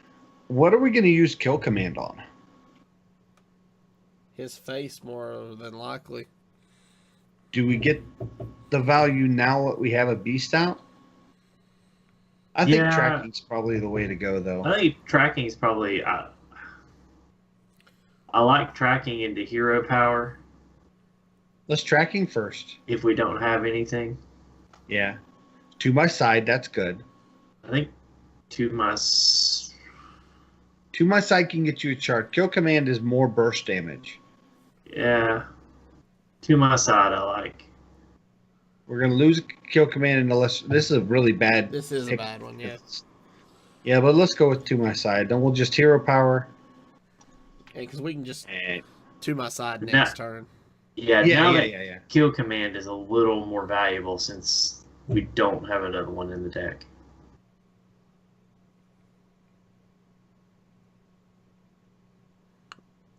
What are we going to use Kill Command on? His face, more than likely. Do we get the value now that we have a beast out? I think tracking's probably the way to go, though. I think tracking is probably... I like tracking into hero power. Let's tracking first. If we don't have anything. Yeah. To my side, that's good. I think to my side can get you a chart. Kill Command is more burst damage. Yeah. To my side, I like. We're going to lose a kill command unless this is a really bad. This is a pick. bad one, yeah. Yeah, but let's go with to my side. Then we'll just hero power. Because we can just And to my side Now- next turn. Yeah, now that yeah. kill command is a little more valuable since we don't have another one in the deck.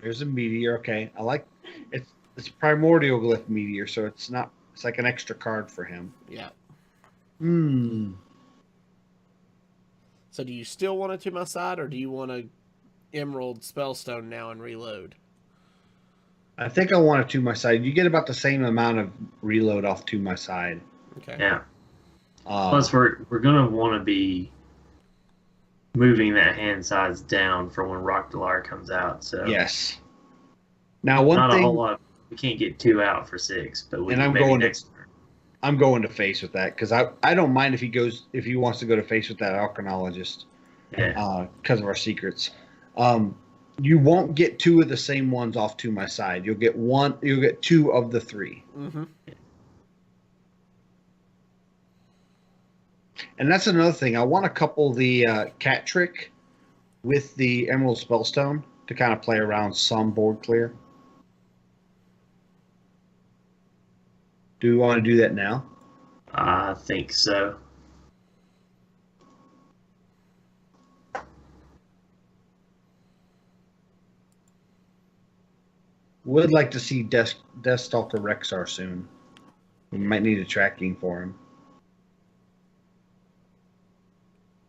There's a meteor. Okay, I like it's primordial glyph meteor, so it's not. It's like an extra card for him. Yeah. So do you still want it to my side, or do you want a Emerald Spellstone now and reload? I think I want it to my side. You get about the same amount of reload off to my side. Okay. Yeah. Plus, we're gonna want to be moving that hand size down for when Rock Delar comes out. So Yes. Now one not thing, a whole lot. We can't get 2 out for 6, but we And I'm maybe going to- next turn. I'm going to face with that because I don't mind if he wants to go to face with that Arcanologist Yeah. because of our secrets. You won't get 2 of the same ones off to my side. You'll get 1. You'll get 2 of the 3. Mm-hmm. And that's another thing. I want to couple the cat trick with the Emerald Spellstone to kind of play around some board clear. Do we want to do that now? I think so. Would like to see Deathstalker Rexar soon. We might need a tracking for him.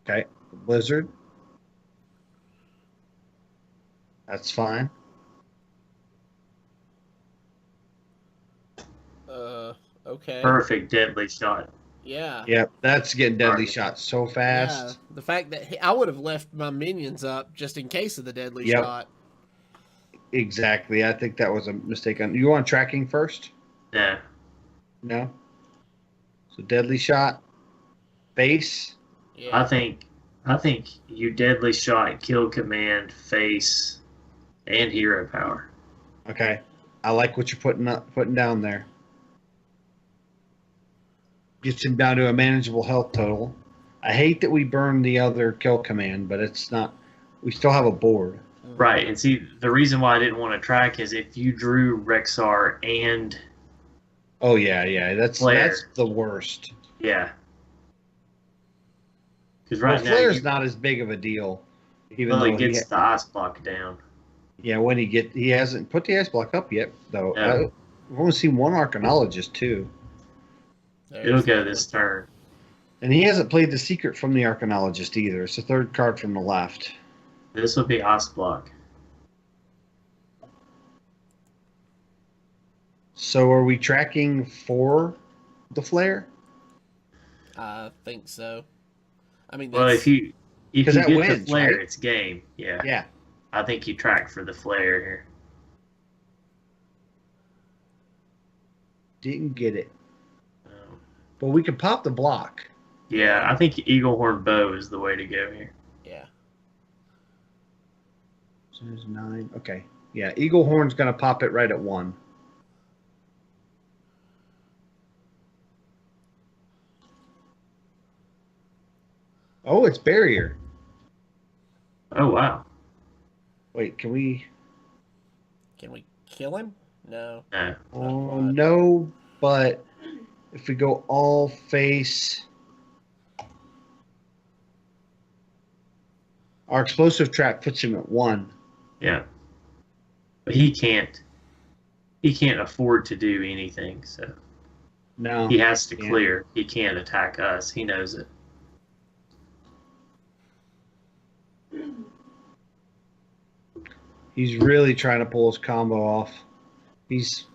Okay, Blizzard. That's fine. Okay. Perfect deadly shot. Yeah. Yep, that's getting deadly shots so fast. Yeah. The fact that I would have left my minions up just in case of the deadly Yep. shot. Exactly. I think that was a mistake. You want tracking first? Yeah. No. So deadly shot, base. Yeah. I think you deadly shot, kill command, face, and hero power. Okay, I like what you're putting down there. Gets him down to a manageable health total. I hate that we burned the other kill command, but it's not. We still have a board. Right, and see, the reason why I didn't want to track is if you drew Rexar and Oh yeah, that's Flare. the worst. yeah, because Well, right now Flare's not as big of a deal, even well, though it gets the ice block down. when he hasn't put the ice block up yet though. No. I've only seen one Arcanologist too, It'll go this turn. and he hasn't played the secret from the Arcanologist either. It's the third card from the left. This will be ice block. So are we tracking for the Flare? I think so. I mean, Well, that's, if you 'Cause get that the wins, flare, right? it's game. Yeah. Yeah. I think you track for the flare here. Didn't get it. Um, But we can pop the block. yeah, I think Eagle Horn Bow is the way to go here. yeah. So there's 9. Okay. Yeah, Eagle Horn's going to pop it right at 1. Oh, it's barrier. Oh wow. Wait, can we? Can we kill him? No. No. Oh, quite. no, but if we go all face, our explosive trap puts him at 1. Yeah. But he can't afford to do anything, so No. he has to Yeah. clear. He can't attack us. He knows it. He's really trying to pull his combo off. He's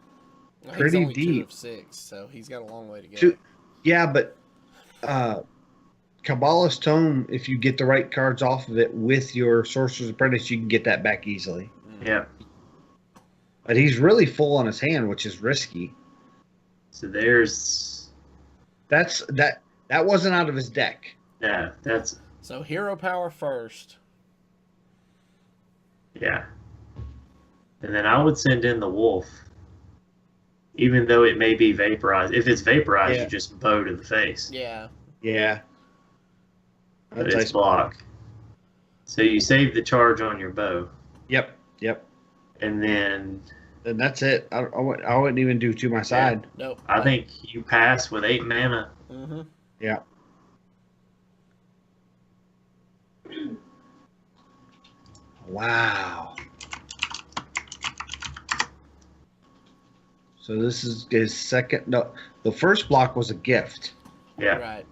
Well, Pretty he's only 2 deep. of 6, so he's got a long way to go. Two- yeah, but Kabbalah's Tome, if you get the right cards off of it with your Sorcerer's Apprentice, you can get that back easily. Yeah. But he's really full on his hand, which is risky. So there's That wasn't out of his deck. yeah, that's So hero power first. yeah. And then I would send in the wolf. even though it may be vaporized. If it's vaporized, Yeah. you just bow to the face. Yeah. Yeah. But That's it's ice block. So you save the charge on your bow, Yep. Yep. and then And that's it. I wouldn't even do to my side. Nope. I think you pass with 8 mana. Mm-hmm. Yeah. Wow. So this is his second. No, the first block was a gift. Yeah. Right.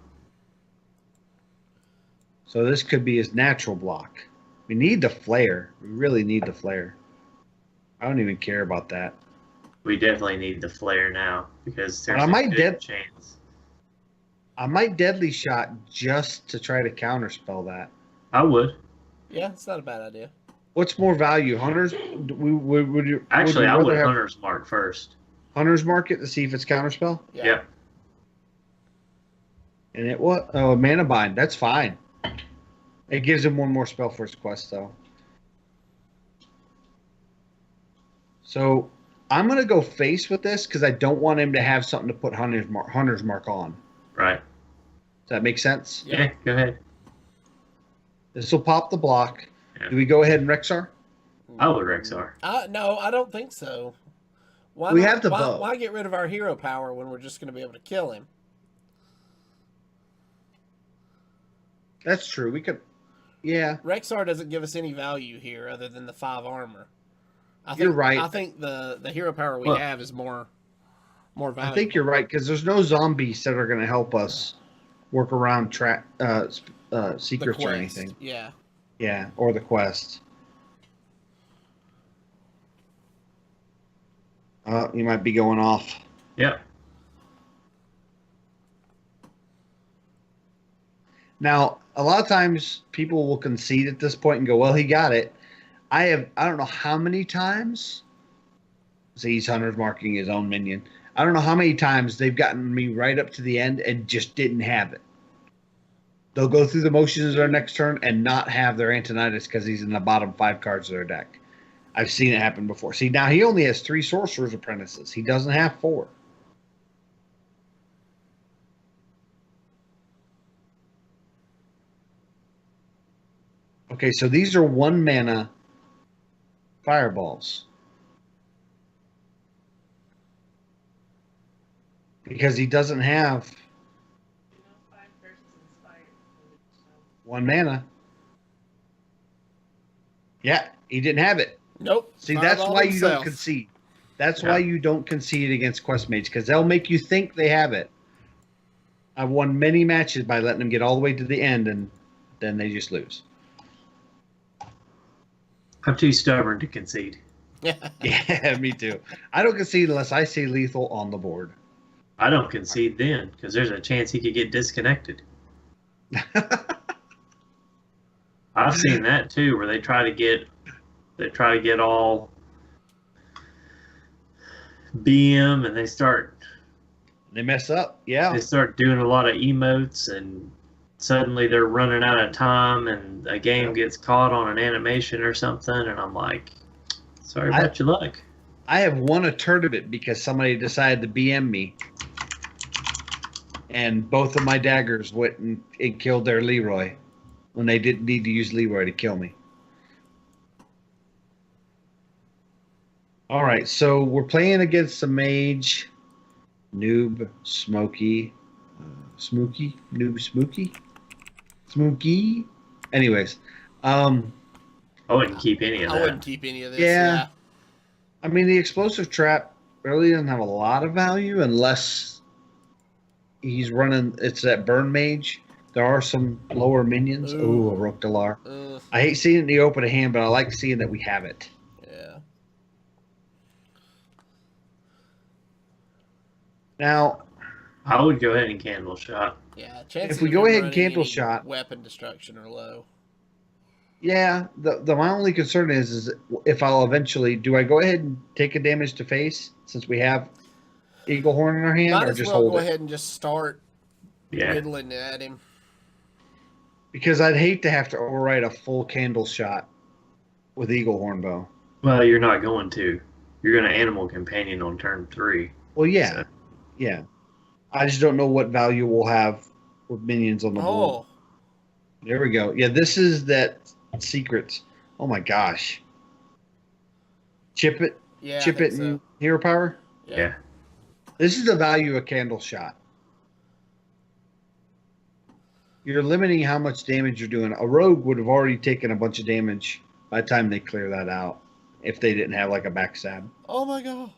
So this could be his natural block. We need the flare. We really need the flare. I don't even care about that. We definitely need the flare now because there's I a might good chance. I might deadly shot just to try to counterspell that. I would. Yeah, it's not a bad idea. What's more value, hunters? Would you Actually, I rather would have Hunter's Mark first. hunters market to see if it's counterspell? Yeah. Yep. And it what? Oh, mana bind. That's fine. It gives him one more spell for his quest, though. So I'm gonna go face with this because I don't want him to have something to put hunter's mark on. Right. Does that make sense? Yeah. Yeah, go ahead. This will pop the block. Yeah. Do we go ahead and Rexar? I would Rexar. No, I don't think so. Why We not- have the why, bow. Why get rid of our hero power when we're just going to be able to kill him? That's true. We could. Yeah. Rexar doesn't give us any value here other than the 5 armor. I think, You're right. I think the hero power we Well, have is more valuable. I think you're right because there's no zombies that are going to help us work around The secrets or quest. anything. Yeah. Yeah, or the quest. You might be going off. Yep. Now, a lot of times people will concede at this point and go, "Well, he got it." I don't know how many times. See, he's Hunter's marking his own minion. I don't know how many times they've gotten me right up to the end and just didn't have it. They'll go through the motions of their next turn and not have their Antonidas because he's in the bottom 5 cards of their deck. I've seen it happen before. See, now he only has 3 Sorcerer's Apprentices. He doesn't have 4. Okay, so these are 1 mana fireballs. Because he doesn't have 1 mana. Yeah, he didn't have it. Nope. See, that's Fireball why you don't himself. concede. That's Yeah. why you don't concede against quest mates, because they'll make you think they have it. I've won many matches by letting them get all the way to the end, and then they just lose. I'm too stubborn to concede. Yeah, me too. I don't concede unless I see lethal on the board. I don't concede then because there's a chance he could get disconnected. I've seen that too, where they try to get all BM and they start mess up. Yeah. doing a lot of emotes and suddenly they're running out of time and a game gets caught on an animation or something and I'm like, sorry about your luck. I have won a tournament because somebody decided to BM me. And both of my daggers went and killed their Leroy when they didn't need to use Leroy to kill me. All right, so we're playing against the mage, noob, Smokey, Smokey. Anyways, I wouldn't keep any of I that. wouldn't keep any of this. Yeah. I mean, the explosive trap really doesn't have a lot of value unless he's running. It's that burn mage. There are some lower minions. Ooh. Ooh, a Rook Delar. Ugh, I hate seeing it in the open of hand, but I like seeing that we have it. yeah. Now, I would go ahead and candle shot. Yeah. Chances If we of go him ahead and running cancel any shot- weapon destruction are low. yeah, the my only concern is if I'll eventually do I go ahead and take a damage to face since we have Eagle Horn in our hand, Might or as just well hold go it? ahead and just start Yeah. whittling at him. Because I'd hate to have to overwrite a full candle shot with Eagle Horn bow. Well, you're not going to. You're going to animal companion on turn 3. Well, yeah, So, yeah. I just don't know what value we'll have with minions on the board. Oh, There we go. Yeah, this is that secrets. Oh my gosh. Chip it, yeah, I chip think it, so. and hero power. yeah. This is the value of candle shot. You're limiting how much damage you're doing. A rogue would have already taken a bunch of damage by the time they clear that out, if they didn't have like a backstab. Oh my god.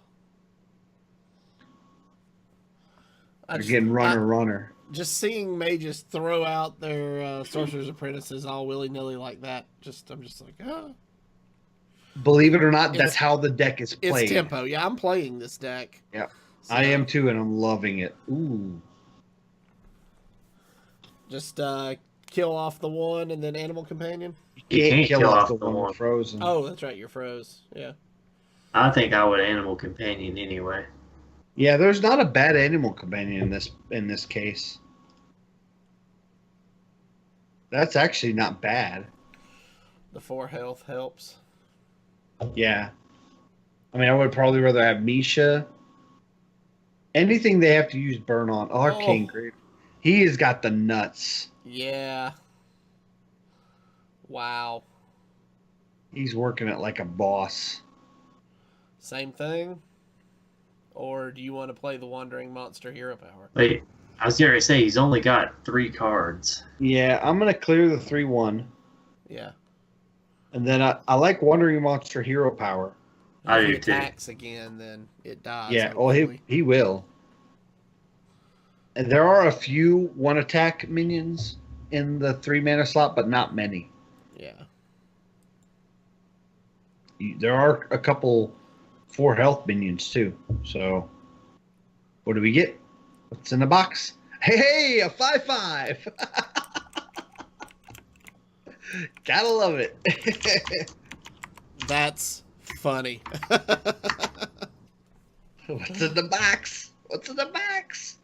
They're getting runner. Just seeing mages throw out their sorcerer's apprentices all willy nilly like that. I'm just like, oh. Believe it or not, It's- that's how the deck is played. It's tempo. Yeah, I'm playing this deck. Yeah, So, I am too, and I'm loving it. Ooh, Just kill off the one and then animal companion. you You can't can't kill kill off off the the one one. frozen. Oh, that's right. You're froze. Yeah. I think I would animal companion anyway. Yeah, there's not a bad animal companion in this case. That's actually not bad. The 4 health helps. Yeah. I mean, I would probably rather have Misha. Anything they have to use burn on. Oh, Arcane Grave. He has got the nuts. Yeah. Wow. He's working it like a boss. Same thing? Or do you want to play the Wandering Monster hero power? Wait, I was going to say he's only got 3 cards. Yeah, I'm going to clear the 3-1. Yeah. And then I like Wandering Monster hero power. I If he do too. attacks again, then it dies. Yeah, well, hopefully. he will. And there are a few 1-attack minions in the 3-mana slot, but not many. Yeah. There are a couple 4 health minions too. So, what do we get? What's in the box? Hey, a 5/5. Gotta love it. That's funny. What's in the box? What's in the box?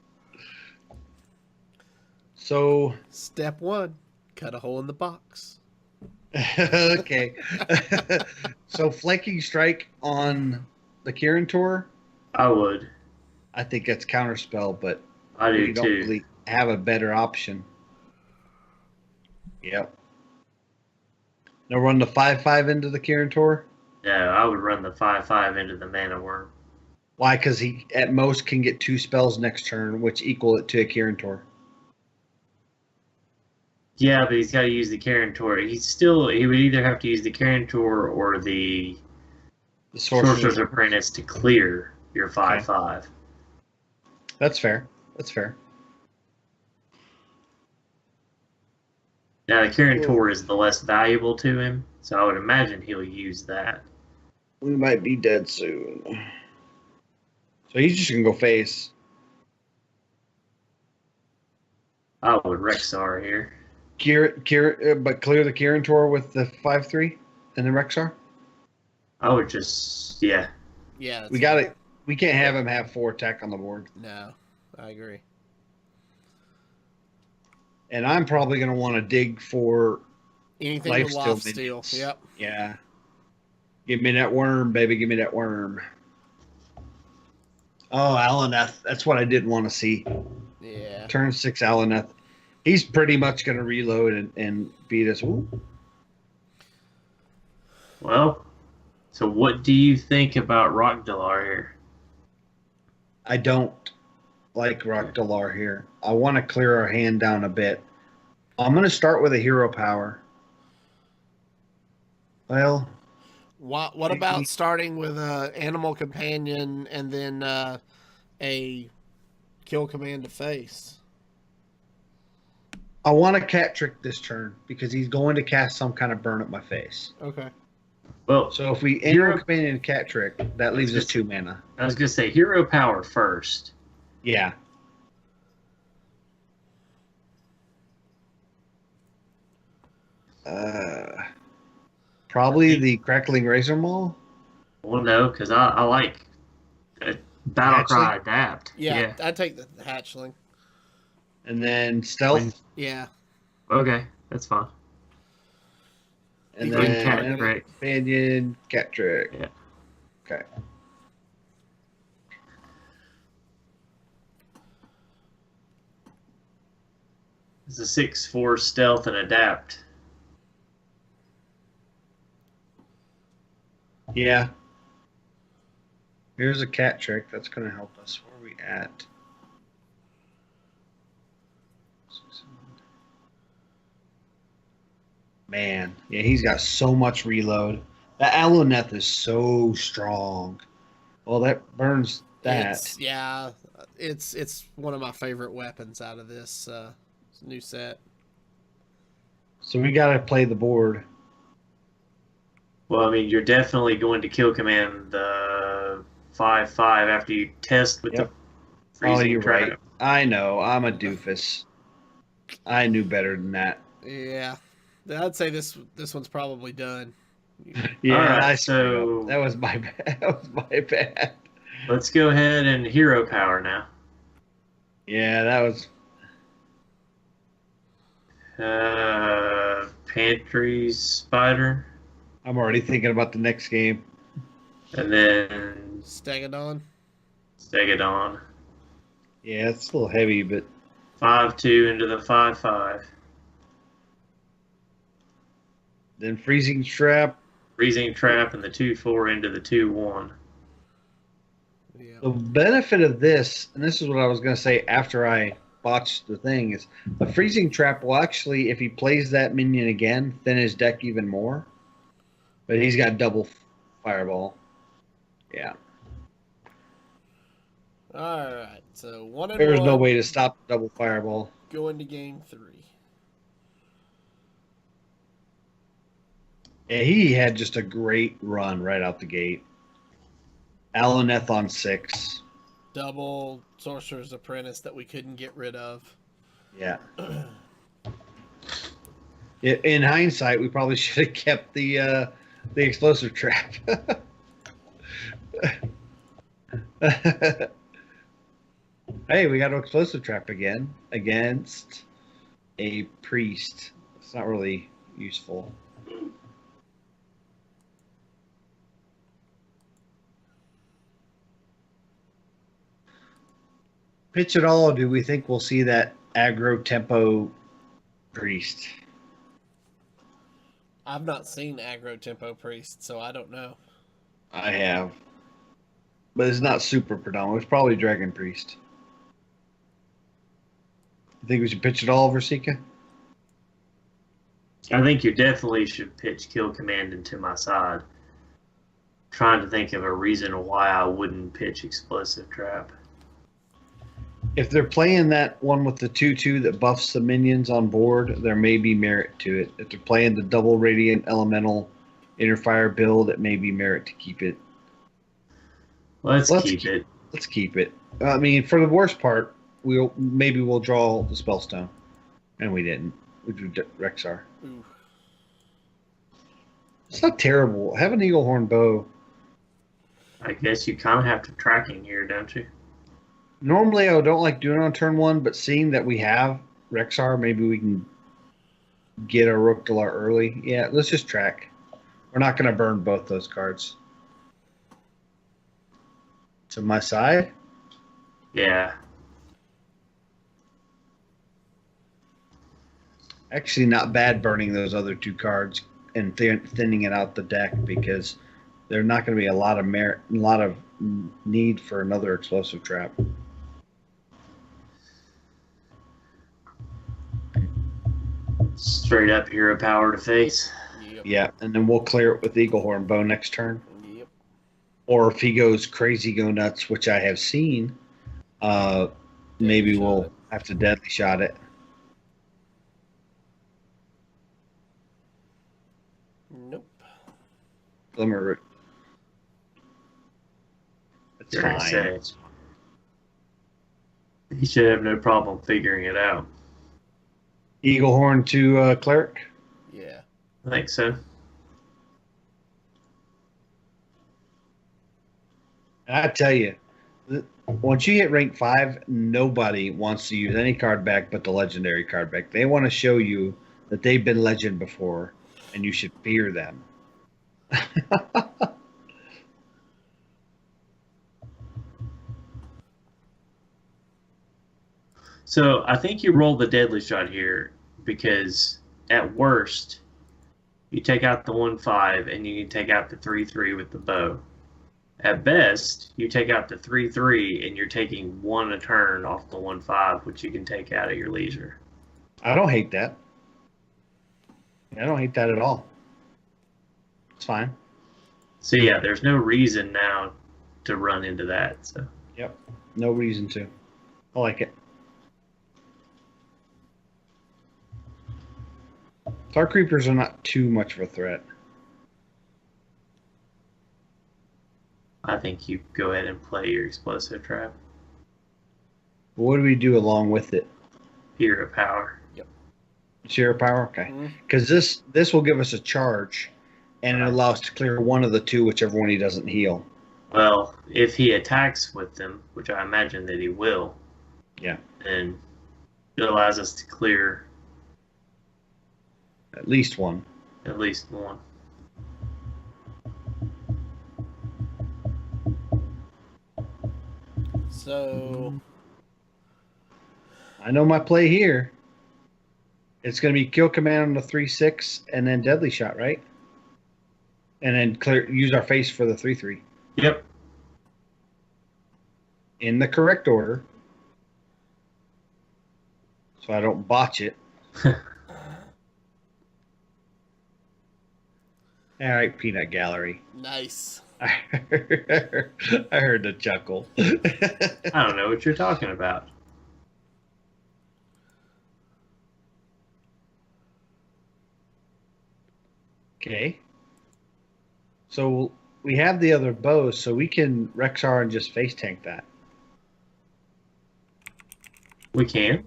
So, Step 1, cut a hole in the box. okay. So, flanking strike on the Kirin Tour, I would. I think that's counterspell, but I do we don't too. really have a better option. Yep. Now run the 5/5 into the Kirin Tour. No, I would run the 5/5 into the mana worm. Why? Because he at most can get 2 spells next turn, which equal it to a Kirin Tour. Yeah, but he's got to use the Karen Tour. He would either have to use the Karen Tour or the The Sorcerer's Apprentice to clear your 5/5. That's fair. That's fair. Now the Karen Tour is the less valuable to him, so I would imagine he'll use that. We might be dead soon. So he's just gonna go face. I would Rexar here. But clear the Kirin Tour with the 5/3 and the Rexar. I would just Yeah. We got it. We can't have him have 4 attack on the board. No, I agree. And I'm probably gonna want to dig for Anything with Lifesteal life steal. minions. Yep. Yeah. Give me that worm, baby. Give me that worm. Oh, Alaneth. That's what I didn't want to see. Yeah. Turn 6 Alaneth. He's pretty much going to reload and beat us. Ooh. Well, so what do you think about Rockdalar here? I don't like Rockdalar here. I want to clear our hand down a bit. I'm going to start with a hero power. Well, What about starting with a animal companion and then a kill command to face? I want to cat trick this turn because he's going to cast some kind of burn at my face. Okay. Well, So if we animal companion and cat trick, that leaves us 2 mana. I was going to say hero power first. Yeah. Probably the Crackling Razor Maul. Well, no, because I like Battle Cry Adapt. Yeah, I'd take the hatchling. And then Stealth. Yeah. Okay, that's fine. And You can then cat animal trick. companion, cat trick. Yeah. Okay. It's a 6/4 stealth and adapt. Yeah. Here's a cat trick that's going to help us. Where are we at? Man, yeah, he's got so much reload. That Aluneth is so strong. Well, that burns that. It's one of my favorite weapons out of this new set. So we got to play the board. Well, I mean, you're definitely going to kill command the 5/5 after you test with the freezing you're trap. right. I know. I'm a doofus. I knew better than that. Yeah, I'd say this one's probably done. Yeah, All right, I so that was my bad. That was my bad. let's go ahead and hero power now. Yeah, that was. Pantry spider, I'm already thinking about the next game. and then Stegodon. Stegodon. Yeah, it's a little heavy, but 5/2 into the 5/5. then freezing trap. Freezing trap and the 2/4 into the 2/1. Yeah. The benefit of this, and this is what I was going to say after I botched the thing, is the freezing trap will actually, if he plays that minion again, thin his deck even more. But he's got double fireball. Yeah. All right. So 1-1. There's no way to stop double fireball. Go into game 3. Yeah, he had just a great run right out the gate. Aluneth on 6. Double Sorcerer's Apprentice that we couldn't get rid of. Yeah. In hindsight, we probably should have kept the explosive trap. Hey, we got an explosive trap again against a priest. It's not really useful. Pitch at all, do we think we'll see that aggro tempo priest? I've not seen Aggro Tempo Priest, so I don't know. I have. But it's not super predominant. It's probably Dragon Priest. You think we should pitch it all, Versika? I think you definitely should pitch kill command into my side. Trying to think of a reason why I wouldn't pitch explosive trap. If they're playing that one with the 2/2 that buffs the minions on board, there may be merit to it. If they're playing the double radiant elemental interfire build, it may be merit to keep it. Let's keep it. Let's keep it. I mean, for the worst part, we'll draw the Spellstone, and we didn't. We drew Rexar. Ooh. It's not terrible. Have an Eagle Horn bow. I guess you kind of have to tracking here, don't you? Normally, I don't like doing it on turn 1, but seeing that we have Rexar, maybe we can get our Rookdalar early. Yeah, let's just track. We're not going to burn both those cards. To my side? Yeah. Actually, not bad burning those other 2 cards and thinning it out the deck, because there's not going to be a lot of need for another explosive trap. Straight up hero power to face. Yep. Yeah, and then we'll clear it with Eagle Horn bow next turn. Yep. Or if he goes crazy, go nuts, which I have seen, maybe we'll have to deadly shot it. Nope. Glimmer. It's You're gonna fine. say. He should have no problem figuring it out. Eagle Horn to Cleric. Yeah. I think so. And I tell you, once you hit rank 5, nobody wants to use any card back but the legendary card back. They want to show you that they've been legend before, and you should fear them. So I think you roll the deadly shot here because at worst, you take out the 1/5 and you can take out the 3/3 with the bow. At best, you take out the 3/3 and you're taking 1 a turn off the 1/5, which you can take out at your leisure. I don't hate that. I don't hate that at all. It's fine. So yeah, there's no reason now to run into that. So Yep. No reason to. I like it. Our creepers are not too much of a threat. I think you go ahead and play your explosive trap. But what do we do along with it? Hero power. Zero power? Okay. Mhm. Because this will give us a charge, and it allows us to clear one of the two, whichever one he doesn't heal. Well, if he attacks with them, which I imagine that he will, Yeah. then it allows us to clear At least one. at least one. So I know my play here. It's going to be kill command on the 3/6 and then deadly shot, right? And then use our face for the 3/3 Yep. in the correct order, so I don't botch it. All right, peanut gallery. nice. I heard the chuckle. I don't know what you're talking about. Okay. So we have the other bows, so we can Rexar and just face tank that. We can.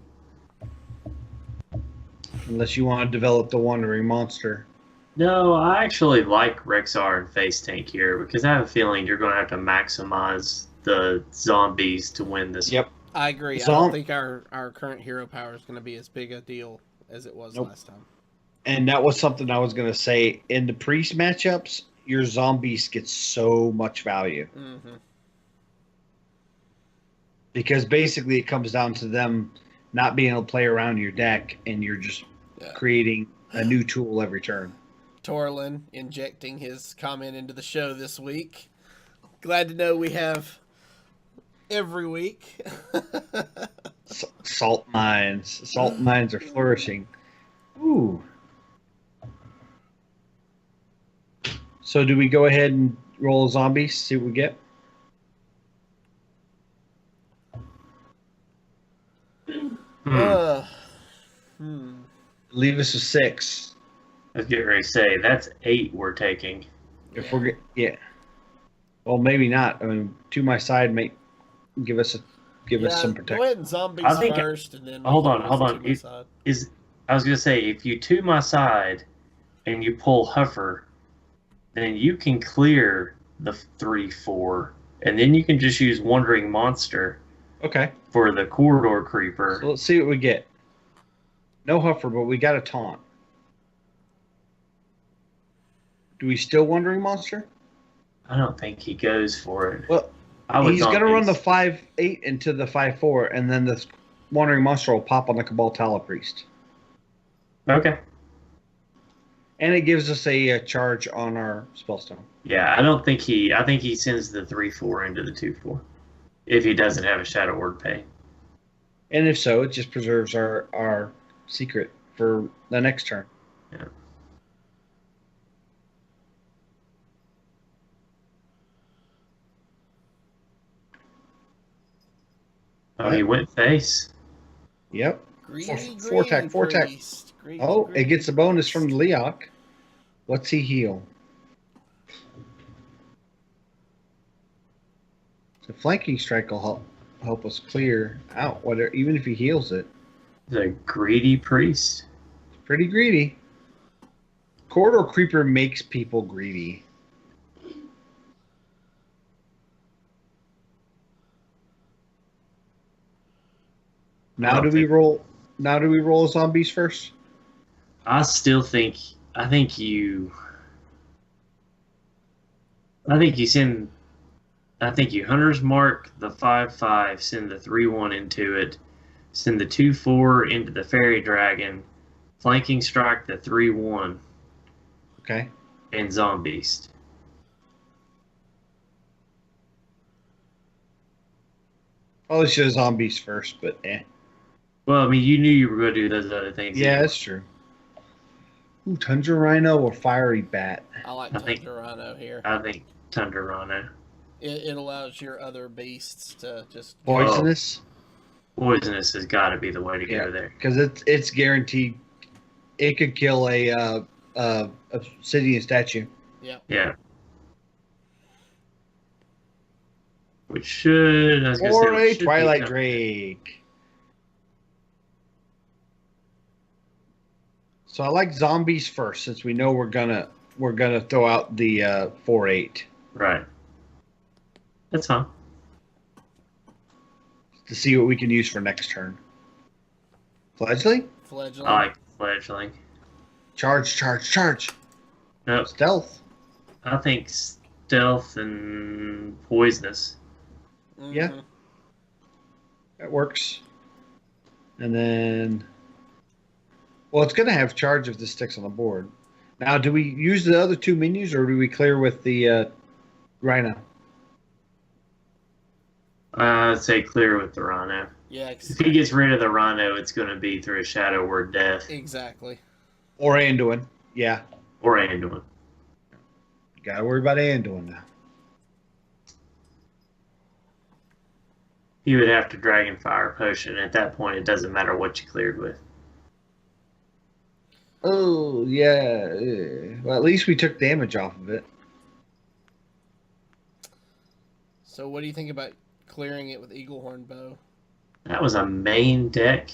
Unless you want to develop the wandering monster. No, I actually like Rexar and Face Tank here because I have a feeling you're going to have to maximize the zombies to win this. Yep. I agree. I don't think our current hero power is going to be as big a deal as it was last time. And that was something I was going to say. In the priest matchups, your zombies get so much value. Mm-hmm. Because basically it comes down to them not being able to play around your deck, and you're just creating a new tool every turn. Torlin injecting his comment into the show this week. Glad to know we have every week. Salt mines. Salt mines are flourishing. Ooh. So do we go ahead and roll zombies, see what we get? Leave us a 6. Let's get ready to say that's 8 we're taking. If we're yeah. Well, maybe not. I mean, to my side may give us some protection. Go ahead and zombies I think- first, and then Hold on. to my side. I was gonna say if you to my side and you pull Huffer, then you can clear the 3/4, and then you can just use Wandering Monster Okay. for the corridor creeper. So let's see what we get. No Huffer, but we got a taunt. Do we still Wandering Monster? I don't think he goes for it. Well, he's going to run the 5/8 into the 5/4, and then the Wandering Monster will pop on the Cabal Tala Priest. Okay. And it gives us a charge on our Spellstone. Yeah, I think he sends the 3/4 into the 2/4 if he doesn't have a Shadow Word Pay. And if so, it just preserves our secret for the next turn. Yeah. Oh, he went face. Yep. Greedy, Four attack, four attack. priest. Greedy, Oh, greedy it gets a bonus priest. from Leok. What's he heal? So flanking strike will help us clear out whatever, even if he heals it. He's a greedy priest. Pretty greedy. Corridor Creeper makes people greedy. Now do we roll zombies first? I think you Hunter's Mark the 5/5, send the 3/1 into it, Send the 2/4 into the Fairy Dragon. Flanking strike the 3/1. Okay. And Zombeast. Probably should have zombies first, but eh. Well, I mean, you knew you were going to do those other things. Yeah, that's true. Ooh, Tundra Rhino or Fiery Bat? I like I think- Tundra Rhino here. I think Tundra Rhino. It allows your other beasts to just Poisonous? Poisonous has got to be the way to Yeah. go there. Because it's guaranteed. It could kill a obsidian statue. Yeah. Which should... I was gonna say, Or which a should be Twilight coming. Drake. So I like zombies first, since we know we're gonna throw out the 4/8 Right. That's fine. to see what we can use for next turn. Fledgling? fledgling. I like Fledgling. Charge, charge, charge. Nope. Stealth. I think Stealth and Poisonous. Yeah. Mhm. That works. And then, well, it's going to have charge if this sticks on the board. Now, do we use the other two minions, or do we clear with the Rhino? I'd say clear with the Rhino. Yeah, If he gets rid of the Rhino, it's going to be through a Shadow Word Death exactly. Or Anduin? Yeah, or Anduin. got to worry about Anduin now. He would have to Dragonfire Potion. At that point, it doesn't matter what you cleared with. Oh yeah. Well, at least we took damage off of it. So what do you think about clearing it with Eaglehorn Bow? That was a main deck.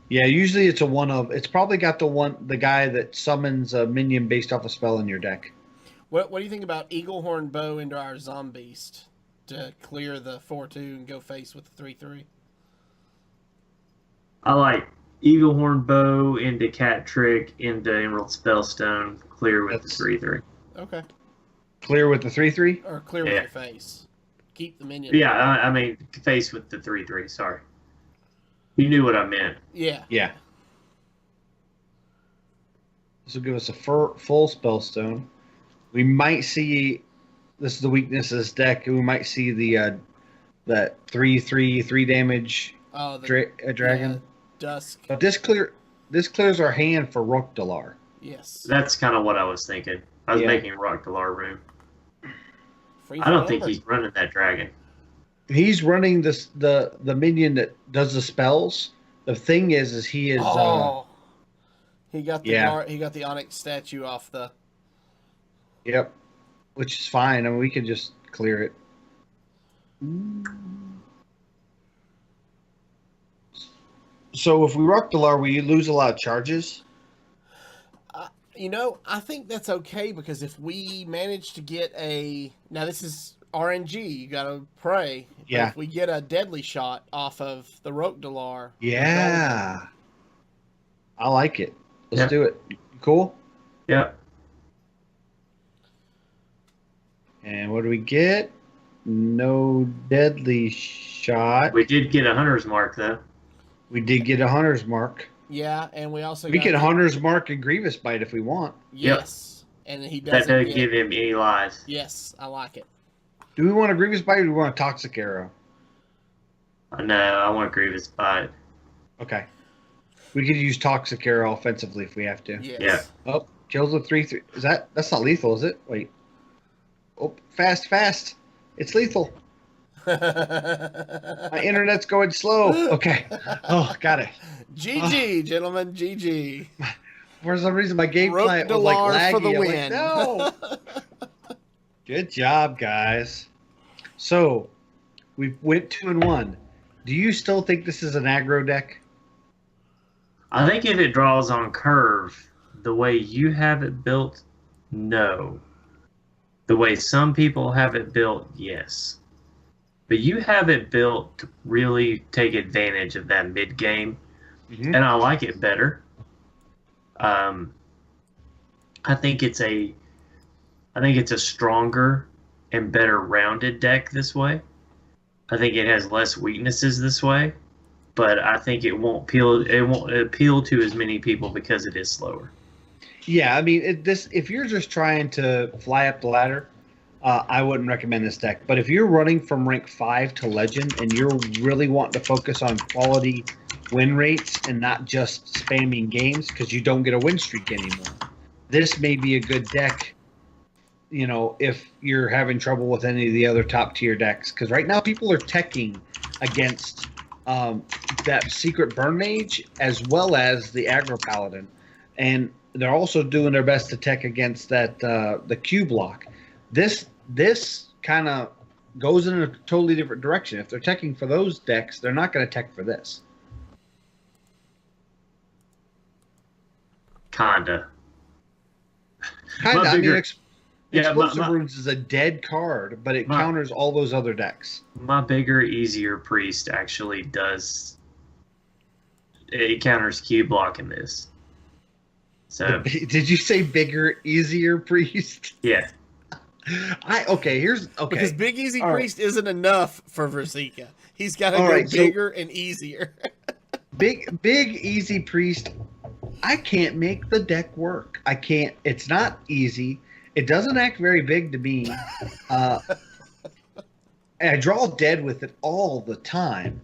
Yeah, usually it's a one of. It's probably got the guy that summons a minion based off a spell in your deck. What do you think about Eaglehorn Bow into our Zombeast to clear the 4/2 and go face with the 3/3? I like Eaglehorn Bow into Cat Trick into Emerald Spellstone. Clear with That's- the 3/3. Okay. Clear with the 3/3. Or clear with Yeah. your face. Keep the minion. Yeah, I mean, face with the 3/3. Sorry. You knew what I meant. Yeah. Yeah. This will give us a full spellstone. We might see. This is the weakness of this deck. We might see the that 3/3 damage Oh, the dragon. Dusk. But this clears our hand for Rokdalar. Yes. That's kind of what I was thinking. I was Yeah. making Rock Dalar room. Free I don't for think number. he's running that dragon. He's running the minion that does the spells. The thing is he is Oh. He got the yeah. he got the Onyx statue off the. yep, which is fine. I mean, we can just clear it. So if we Rokdalar, we lose a lot of charges. You know, I think that's okay because if we manage to get now this is RNG, you gotta pray. But Yeah. if we get a deadly shot off of the Rokdalar. Yeah, I like it. Let's Yeah. do it. Cool. Yep. And what do we get? No deadly shot. We did get a hunter's mark though. We did get a hunter's mark. Yeah, and we also We got get a the- hunter's mark and Grievous Bite if we want. Yes, and he That doesn't doesn't get. give him any lives. Yes, I like it. Do we want a Grievous Bite or do we want a Toxic Arrow? No, I want Grievous Bite. Okay. We could use Toxic Arrow offensively if we have to. Yes. Yeah. Oh, kills with 3/3. That's not lethal, is it? Wait. Oh, fast. It's lethal. My internet's going slow. Okay. Oh, got it. GG, gentlemen, GG. For some reason, my game client was like Rokdalar laggy. for the I'm like, win. no. Good job, guys. So, we went 2-1. Do you still think this is an aggro deck? I think if it draws on curve, the way you have it built, no. The way some people have it built, yes. But you have it built to really take advantage of that mid game, Mm-hmm. and I like it better. I think it's a stronger and better rounded deck this way. I think it has less weaknesses this way, but I think it won't appeal to as many people because it is slower. Yeah, I mean, if you're just trying to fly up the ladder, I wouldn't recommend this deck. But if you're running from rank 5 to legend and you're really wanting to focus on quality win rates and not just spamming games because you don't get a win streak anymore, this may be a good deck. You know, if you're having trouble with any of the other top tier decks, because right now people are teching against that secret burn mage as well as the aggro paladin, and they're also doing their best to tech against that the Q block. This kind of goes in a totally different direction. If they're teching for those decks, they're not going to tech for this. Kinda. I mean, Yeah, Explosive Runes is a dead card, but it counters all those other decks. My bigger, easier priest actually does. It counters Q block in this. So Did you say bigger, easier priest? yeah, Here's Because Big Easy All Priest isn't enough for Versika. He's got to All go right, so- bigger and easier. Big easy priest. I can't make the deck work. I can't. It's not easy. It doesn't act very big to me. And I draw dead with it all the time.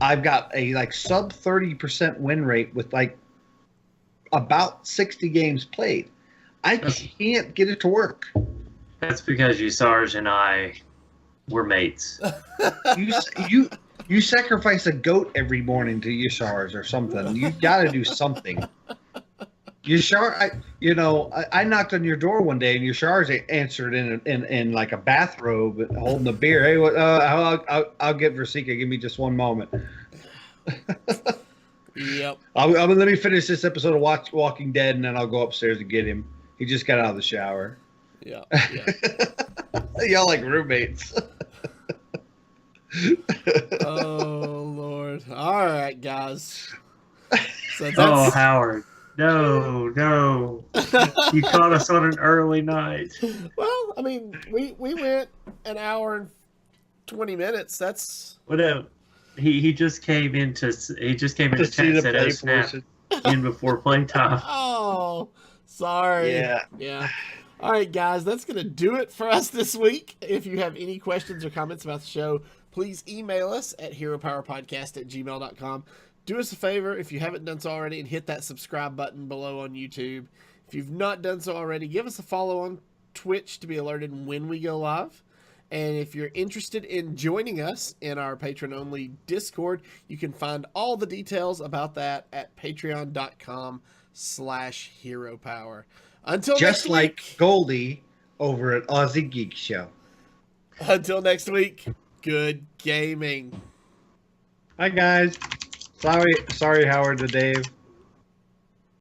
I've got a sub 30% win rate with about 60 games played. I can't get it to work. that's because Sarge and I were mates. You sacrifice a goat every morning to Yashars or something. You got to do something. Yashar, I knocked on your door one day and Yashars answered in like a bathrobe, holding a beer. Hey, I'll get Versika. Give me just one moment. Yep. Let me finish this episode of Walking Dead, and then I'll go upstairs and get him. He just got out of the shower. Yeah. Y'all like roommates. Oh Lord! All right, guys. So Oh, Howard. No. You caught us on an early night. Well, I mean, we went an hour and 20 minutes. That's Whatever. He just came into chat see and the said, play "Oh snap!" portion. In before playtime. oh, sorry. Yeah. All right, guys, that's gonna do it for us this week. If you have any questions or comments about the show, please email us at heropowerpodcast@gmail.com. Do us a favor if you haven't done so already and hit that subscribe button below on YouTube. If you've not done so already, give us a follow on Twitch to be alerted when we go live. And if you're interested in joining us in our patron-only Discord, you can find all the details about that at patreon.com/heropower. Until Just next like week. Goldie over at Aussie Geek Show. Until next week, good gaming. Hi guys. Sorry, Howard to Dave.